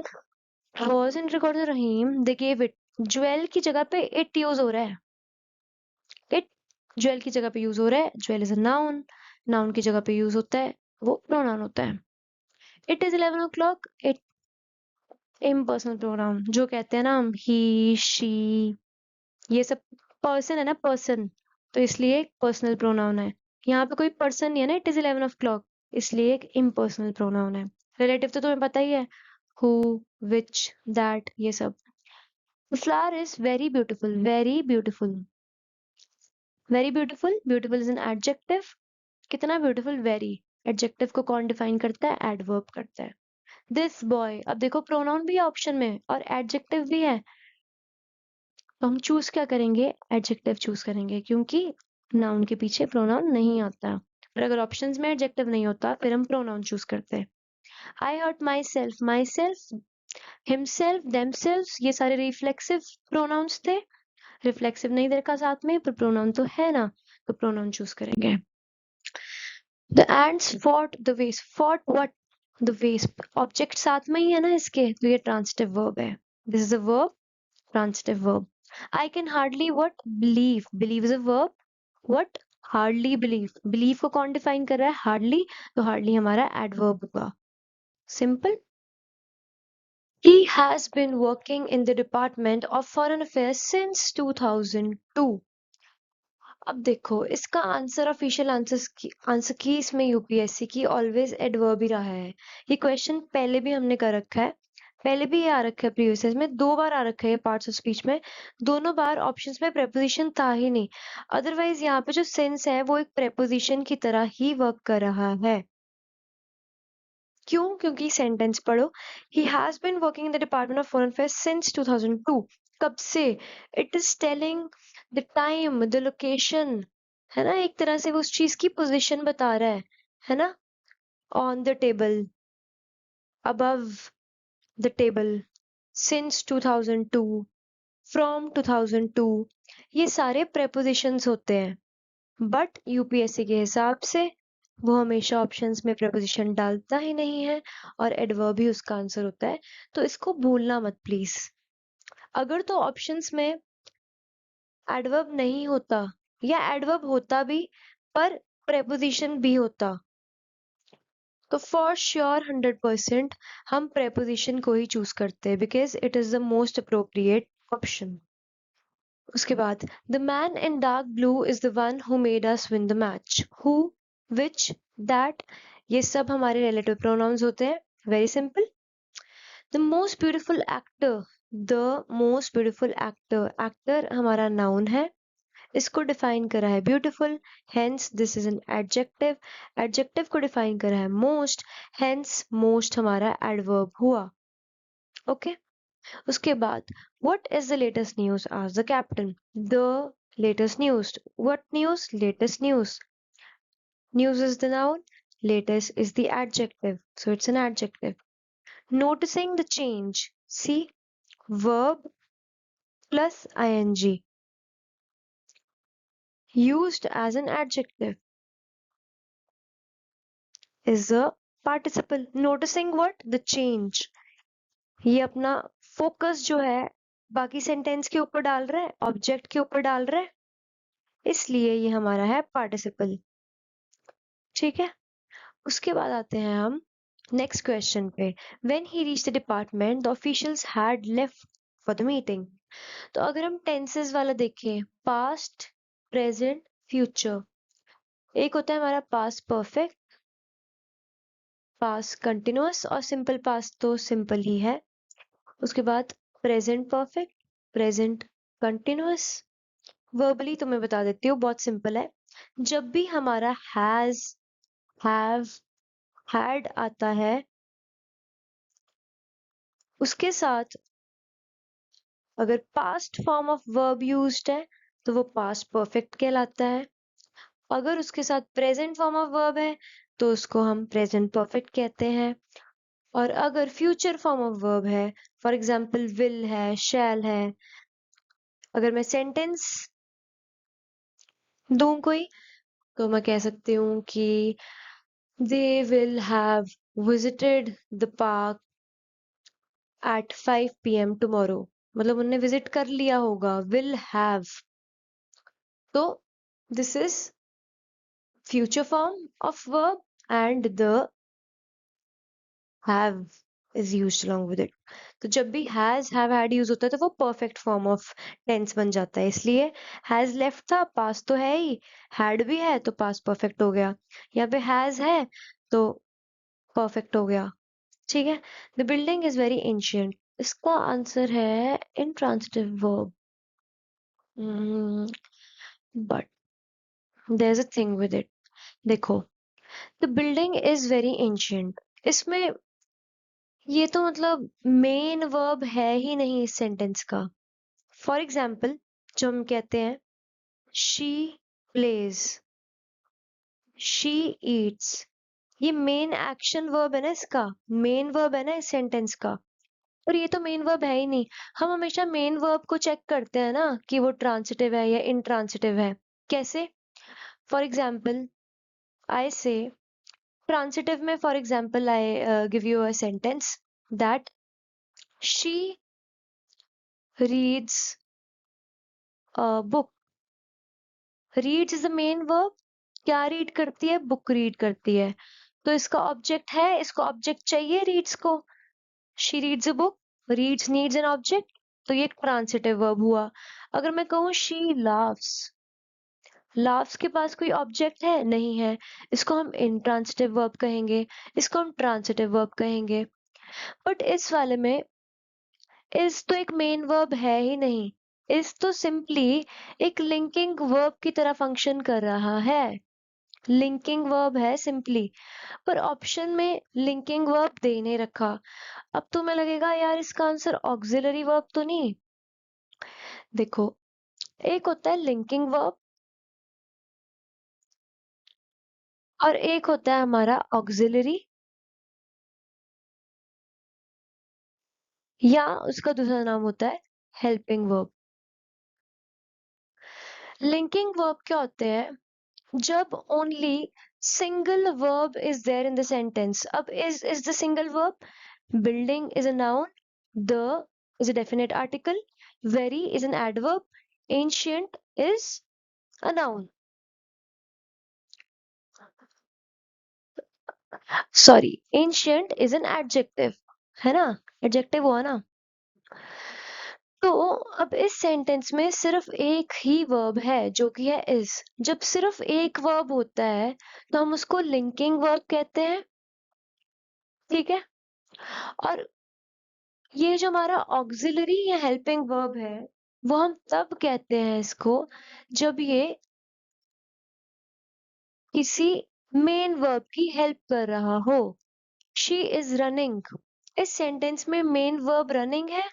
wasn't recorded Rahim, they gave it, jewel की जगह पे इट यूज हो रहा है, इट ज्वेल की जगह पे यूज हो रहा है, jewel is a noun, noun की जगह पे यूज होता है, वो प्रोनाउन होता है। It is 11 o'clock, it impersonal pronoun, जो कहते हैं ना हम ही शी, ये सब पर्सन है ना, पर्सन, तो इसलिए एक पर्सनल प्रोनाउन है। यहाँ पे कोई पर्सन नहीं है ना, इट इज 11 o'clock, इसलिए एक इम्पर्सनल प्रोनाउन है। रिलेटिव तो तुम्हें पता ही है, हु, विच, दैट, ये सब। The flower is very beautiful, very beautiful, very beautiful, beautiful is an adjective, कितना beautiful, very, adjective को कौन define करता है? adverb करता है। This boy, अब देखो pronoun भी है ऑप्शन में और adjective भी है, तो हम चूज क्या करेंगे? adjective चूज करेंगे, क्योंकि noun के पीछे pronoun नहीं आता। और अगर options में adjective नहीं होता फिर हम pronoun चूज करते हैं। I hurt myself, himself, themselves, ये सारे reflexive pronouns थे, रिफ्लेक्सिव नहीं दे रखा साथ में, पर प्रोनाउन तो है ना, तो प्रोनाउन चूज करेंगे। The ends fought the west, fought what? The west, object साथ में ही है ना इसके, तो ये ट्रांसिटिव वर्ब है। This is a verb, transitive verb. I can hardly what? Believe, believe is a verb, what? Hardly believe, believe को कौन डिफाइन कर रहा है? हार्डली, तो हार्डली हमारा एडवर्ब होगा। Simple. He has been working in the Department of Foreign Affairs since 2002. अब देखो इसका आंसर ऑफिशियल आंसर की इसमें यूपीएससी की ऑलवेज एडवर्ब ही रहा है। ये क्वेश्चन पहले भी हमने कर रखा है, पहले भी ये आ रखा है प्रीवियस ईयर में, 2 बार आ रखा है ये पार्ट्स ऑफ स्पीच में। दोनों बार ऑप्शंस में प्रेपोजिशन था ही नहीं। अदरवाइज यहाँ पे जो सेंस है वो एक प्रेपोजिशन की तरह ही वर्क कर रहा है। क्यों? क्योंकि सेंटेंस पढ़ो, he has been working in the department of foreign affairs since 2002। कब से? It is telling the time, the location, है ना, एक तरह से वो उस चीज की पोजीशन बता रहा है ना। On the table, above the table, since 2002, from 2002, ये सारे प्रेपोजिशंस होते हैं। बट यूपीएससी के हिसाब से वो हमेशा ऑप्शंस में प्रेपोजिशन डालता ही नहीं है और एडवर्ब ही उसका आंसर होता है। तो इसको भूलना मत प्लीज। अगर तो ऑप्शंस में एडवर्ब नहीं होता या एडवर्ब होता भी पर प्रेपोजिशन भी होता तो फॉर श्योर 100% हम प्रेपोजिशन को ही चूज करते हैं because it is the most appropriate option. उसके बाद the man in dark blue is the one who made us win the match. Who, which, that, ये सब हमारे रिलेटिव प्रोनाउंस होते हैं। Very simple. The most beautiful actor, the most beautiful actor, actor हमारा noun है, इसको define करा है beautiful, hence this is an adjective, adjective को डिफाइन करा है मोस्ट, हेंस मोस्ट हमारा एडवर्ब हुआ। ओके उसके बाद what is the latest news? asked the captain. The latest news. What news? Latest news. News is the noun, latest is the adjective, so it's an adjective. Noticing the change. See, verb plus ing used as an adjective is a participle. Noticing what? The change. ये अपना focus जो है बाकी sentence के ऊपर डाल रहा है, ऑब्जेक्ट के ऊपर डाल रहा है, इसलिए ये हमारा है पार्टिसिपल। ठीक है, उसके बाद आते हैं हम नेक्स्ट क्वेश्चन पे। When he reached the department the officials had left for the meeting. तो अगर हम टेंसेस वाला देखें, पास्ट, प्रेजेंट, फ्यूचर, एक होता है हमारा पास्ट परफेक्ट, पास्ट कंटिन्यूअस और सिंपल पास्ट तो सिंपल ही है। उसके बाद present perfect, present continuous. Verbally तो मैं बता देती हूँ, बहुत सिंपल है। जब भी हमारा हैज, हैव, हैड आता है उसके साथ अगर past form of verb used है तो वो पास्ट परफेक्ट कहलाता है। अगर उसके साथ प्रेजेंट फॉर्म ऑफ वर्ब है तो उसको हम प्रेजेंट परफेक्ट कहते हैं। और अगर फ्यूचर फॉर्म ऑफ वर्ब है, फॉर एग्जाम्पल विल है, शैल है, अगर मैं सेंटेंस दूं कोई तो मैं कह सकती हूँ कि they will have visited the park at 5 PM tomorrow. मतलब उन्होंने विजिट कर लिया होगा, विल हैव। तो this is future form of verb and the have is used along with it. तो जब भी has, have, had यूज होता है तो वो perfect form of tense बन जाता है। इसलिए has left था, past तो है ही, had भी है तो past perfect हो गया, यहाँ पे has है तो perfect हो गया। ठीक है, the building is very ancient, इसका आंसर है intransitive verb। but there's a thing with it। देखो, the building is very ancient, इसमें ये तो मतलब मेन वर्ब है ही नहीं इस सेंटेंस का। फॉर एग्जाम्पल जो हम कहते हैं शी प्लेज, शी ईट्स, ये मेन एक्शन वर्ब है ना, इसका मेन वर्ब है ना इस सेंटेंस का। और ये तो मेन वर्ब है ही नहीं। हम हमेशा मेन वर्ब को चेक करते हैं ना कि वो ट्रांसिटिव है या इंट्रांसिटिव है। कैसे? फॉर एग्जाम्पल आई से ट्रांसिटिव में, for example I give you a sentence that she reads a book। reads is the main verb। क्या रीड करती है? बुक रीड करती है। तो इसका ऑब्जेक्ट है, इसको ऑब्जेक्ट चाहिए रीड्स को, she reads a book। Reads needs an object, तो ये एक ट्रांसिटिव वर्ब हुआ। अगर मैं कहूँ शी लाव्स, लाव्स के पास कोई ऑब्जेक्ट है? नहीं है, इसको हम इंट्रांसिटिव वर्ब कहेंगे, इसको हम ट्रांसिटिव वर्ब कहेंगे। बट इस वाले में इस तो एक मेन वर्ब है ही नहीं, इस तो सिंपली एक लिंकिंग वर्ब की तरह फंक्शन कर रहा है, लिंकिंग वर्ब है सिंपली। पर ऑप्शन में लिंकिंग वर्ब दे नहीं रखा। अब तुम्हें लगेगा यार इसका आंसर ऑक्सिलरी वर्ब तो नहीं। देखो, एक होता है लिंकिंग वर्ब और एक होता है हमारा ऑक्सिलरी, या उसका दूसरा नाम होता है हेल्पिंग वर्ब। लिंकिंग वर्ब क्या होते हैं? जब only single verb is there in the sentence. अब is the single verb, building is a noun, the is a definite article, very is an adverb, ancient is a noun, sorry, ancient is an adjective, है ना, adjective हुआ ना। तो अब इस sentence में सिर्फ एक ही वर्ब है जो कि है is। जब सिर्फ एक वर्ब होता है तो हम उसको लिंकिंग वर्ब कहते हैं, ठीक है। और ये जो हमारा ऑक्सिलरी या हेल्पिंग वर्ब है, वो हम तब कहते हैं इसको जब ये किसी मेन वर्ब की हेल्प कर रहा हो। शी इज रनिंग, इस सेंटेंस में मेन वर्ब रनिंग है,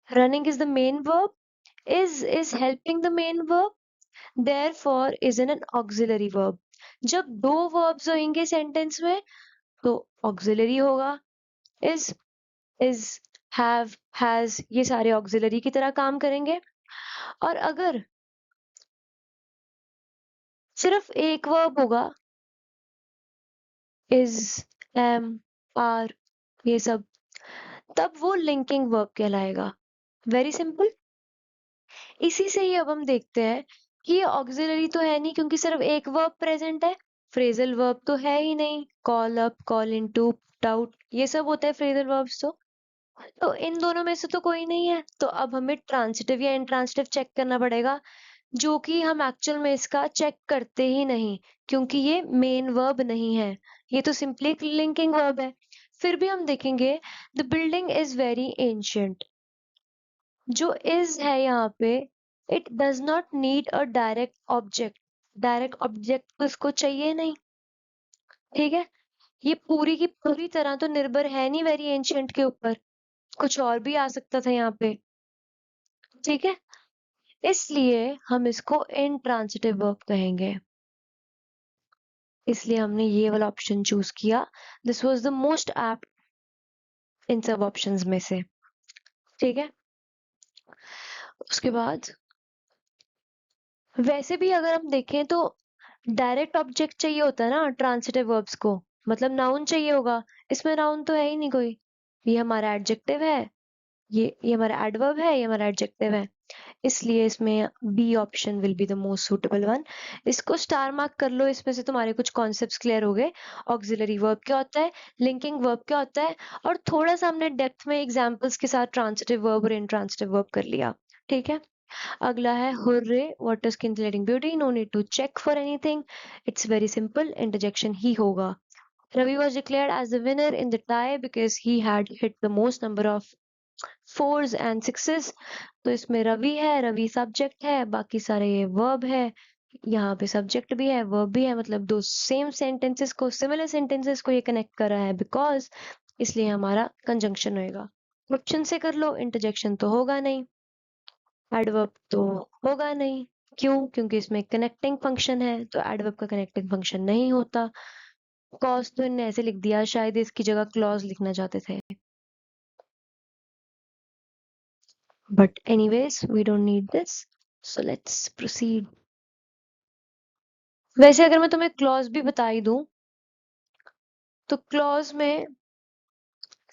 running is the main verb, is helping the main verb, therefore is an auxiliary verb। जब दो verbs होंगे सेंटेंस में तो auxiliary होगा। is have has ये सारे auxiliary की तरह काम करेंगे। और अगर सिर्फ एक वर्ब होगा, is am are ये सब, तब वो लिंकिंग वर्ब कहलाएगा। Very simple. इसी से ही अब हम देखते हैं कि ये ऑक्सिलरी तो है नहीं क्योंकि सिर्फ एक वर्ब प्रेजेंट है, फ्रेजल वर्ब तो है ही नहीं, call up, call into, doubt, ये सब होता है फ्रेजल वर्ब्स। तो इन दोनों में से तो कोई नहीं है, तो अब हमें ट्रांसिटिव या इंट्रांसिटिव चेक करना पड़ेगा, जो कि हम एक्चुअल में इसका चेक करते ही नहीं क्योंकि ये मेन वर्ब नहीं है, ये तो सिंपली एक लिंकिंग वर्ब है। फिर भी हम देखेंगे the building is very ancient, जो इज है यहाँ पे, it does not need a direct object, direct object तो इसको चाहिए नहीं, ठीक है। ये पूरी की पूरी तरह तो निर्भर है नहीं वेरी एंशियंट के ऊपर, कुछ और भी आ सकता था यहाँ पे, ठीक है। इसलिए हम इसको इंट्रांसिटिव वर्ब कहेंगे, इसलिए हमने ये वाला ऑप्शन चूज किया। This was the most apt इन सब ऑप्शंस में से, ठीक है। उसके बाद वैसे भी अगर हम देखें तो डायरेक्ट ऑब्जेक्ट चाहिए होता है ना ट्रांसिटिव वर्ब्स को, मतलब नाउन चाहिए होगा, इसमें नाउन तो है ही नहीं कोई, ये हमारा एडजेक्टिव है, ये हमारा एडवर्ब है, ये हमारा एडजेक्टिव है, इसलिए इसमें B option will be the most suitable one. इसको स्टार मार्क कर लो, इसमें से तुम्हारे कुछ कॉन्सेप्ट्स क्लियर हो गए। ऑक्सिलरी वर्ब क्या होता है, लिंकिंग वर्ब क्या होता है, और थोड़ा सा हमने डेप्थ में एग्जांपल्स के साथ ट्रांसिटिव वर्ब और इंट्रांसिटिव वर्ब कर लिया, ठीक है। अगला है hurray, what is scintillating beauty, no need to check for anything, it's very simple, interjection ही होगा। Ravi was declared as the winner in the tie because he had hit the most number of force and sixes. तो इसमें रवि है, Ravi subject है, बाकी सारे ये verb है, यहाँ पे सब्जेक्ट भी है वर्ब भी है, मतलब दो सेम सेंटेंसेस को, सिमिलर सेंटेंसेस को ये कनेक्ट कर रहा है बिकॉज, इसलिए हमारा कंजंक्शन होएगा। ऑप्शन से कर लो, इंटरजेक्शन तो होगा नहीं, एडवर्ब तो होगा नहीं, क्यों? क्योंकि इसमें कनेक्टिंग फंक्शन है, तो एडवर्ब का कनेक्टिंग फंक्शन नहीं होता। कॉज तो इनने ऐसे लिख दिया, शायद इसकी जगह क्लॉज लिखना चाहते थे, but anyways we don't need this, so let's proceed। वैसे अगर मैं तुम्हें क्लॉज भी बता ही दूं तो क्लॉज में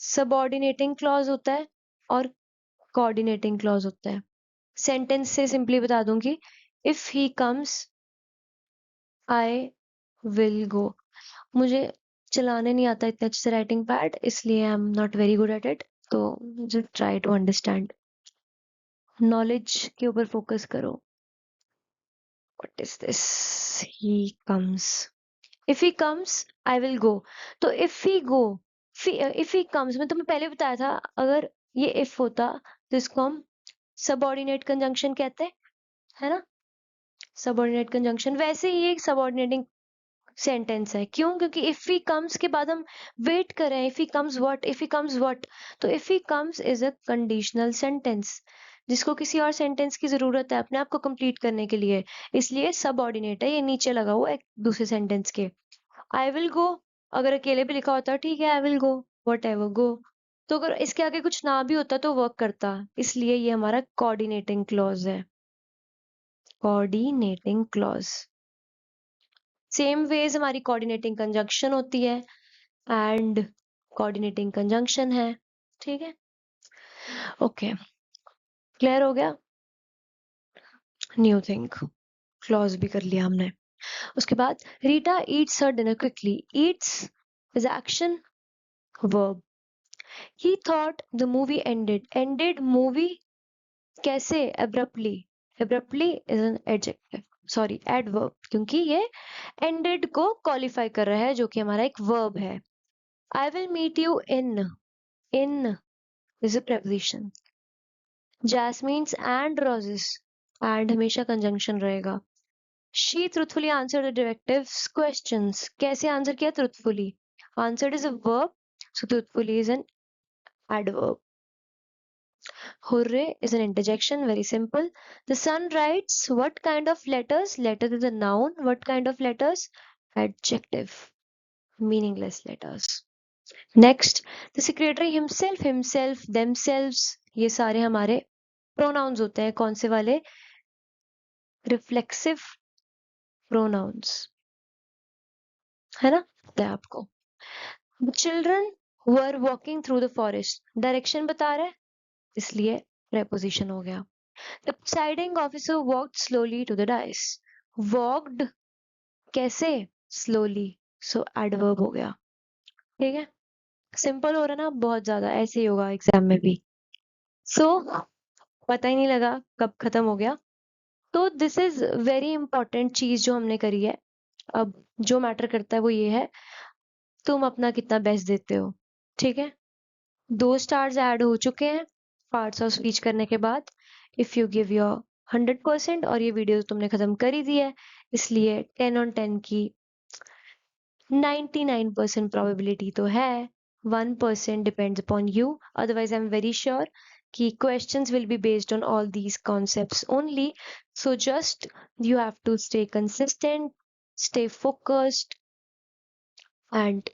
सबऑर्डिनेटिंग क्लॉज होता है और कोऑर्डिनेटिंग क्लॉज होता है। सेंटेंस से सिंपली बता दूंगी, if he comes I will गो। मुझे चलाने नहीं आता इतने अच्छे से राइटिंग पैड, इसलिए I am not very good at it. तो just try to understand, knowledge के ऊपर फोकस करो। What is this? He comes, if he comes I will go. तो if he go, if he comes, मैं तुम्हें पहले बताया था, अगर ये इफ होता तो इसको हम सबऑर्डिनेट कंजंक्शन कहते हैं, है ना? सबऑर्डिनेट कंजंक्शन, वैसे ही एक सबऑर्डिनेटिंग सेंटेंस है। क्यों? क्योंकि इफ ही कम्स के बाद हम वेट कर रहे हैं, if he comes what, if he comes what. तो if he comes is a conditional sentence, जिसको किसी और सेंटेंस की जरूरत है अपने आप को कंप्लीट करने के लिए, इसलिए सबऑर्डिनेट है, ये नीचे लगा हुआ एक दूसरे सेंटेंस के। आई विल गो, अगर अकेले भी लिखा होता ठीक है, आई will go, what ever go. तो अगर इसके आगे कुछ ना भी होता तो वर्क करता, इसलिए ये हमारा कोऑर्डिनेटिंग क्लॉज है, कोऑर्डिनेटिंग क्लॉज। सेम वेज हमारी कोऑर्डिनेटिंग कंजंक्शन होती है, एंड कोऑर्डिनेटिंग कंजंक्शन है, ठीक है? ओके, क्लियर हो गया? न्यू थिंग, क्लॉज भी कर लिया हमने। उसके बाद Rita Yeats her dinner quickly, Yeats is action, verb. He thought the movie ended. Ended movie कैसे? Abruptly. Abruptly is an adjective. Sorry, adverb. क्योंकि ये ended को qualify कर रहा है, जो कि हमारा एक verb है. I will meet you in. In is a preposition. Jasmines and roses. And हमेशा conjunction रहेगा. She truthfully answered the detective's questions. कैसे answer किया? Truthfully. Answered is a verb, so truthfully is an adverb. Hooray is an interjection, very simple. The sun writes what kind of letters? Letter is a noun. What kind of letters? Adjective. Meaningless letters. Next, the secretary himself, themselves, ये सारे हमारे pronouns होते हैं। कौन से वाले? Reflexive pronouns, है ना? पता है आपको। The children were walking through the forest. Direction बता रहा है, इसलिए preposition हो गया। The presiding officer walked slowly to the dice. Walked कैसे? Slowly. So adverb हो गया, ठीक है? सिंपल हो रहा ना, बहुत ज्यादा ऐसे ही होगा एग्जाम में भी। So पता ही नहीं लगा कब खत्म हो गया। तो दिस इज वेरी इंपॉर्टेंट चीज जो हमने करी है। अब जो मैटर करता है वो ये है, तुम अपना कितना बेस्ट देते हो, ठीक है? 2 स्टार्स ऐड हो चुके हैं पार्ट्स ऑफ स्पीच करने के बाद। इफ यू गिव योर 100%, और ये वीडियो तुमने खत्म कर ही दी है, इसलिए 10 on 10 की 99% प्रोबेबिलिटी तो है, 1% depends upon you. Otherwise I am very sure कि questions will be based on all these concepts only. So just you have to stay consistent, stay focused, and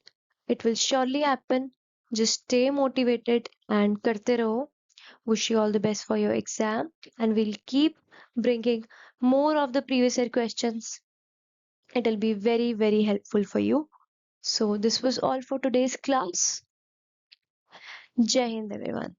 it will surely happen. Just stay motivated and karte raho. Wish you all the best for your exam, and we'll keep bringing more of the previous year questions. It'll be very, very helpful for you. So this was all for today's class. Jai Hind everyone.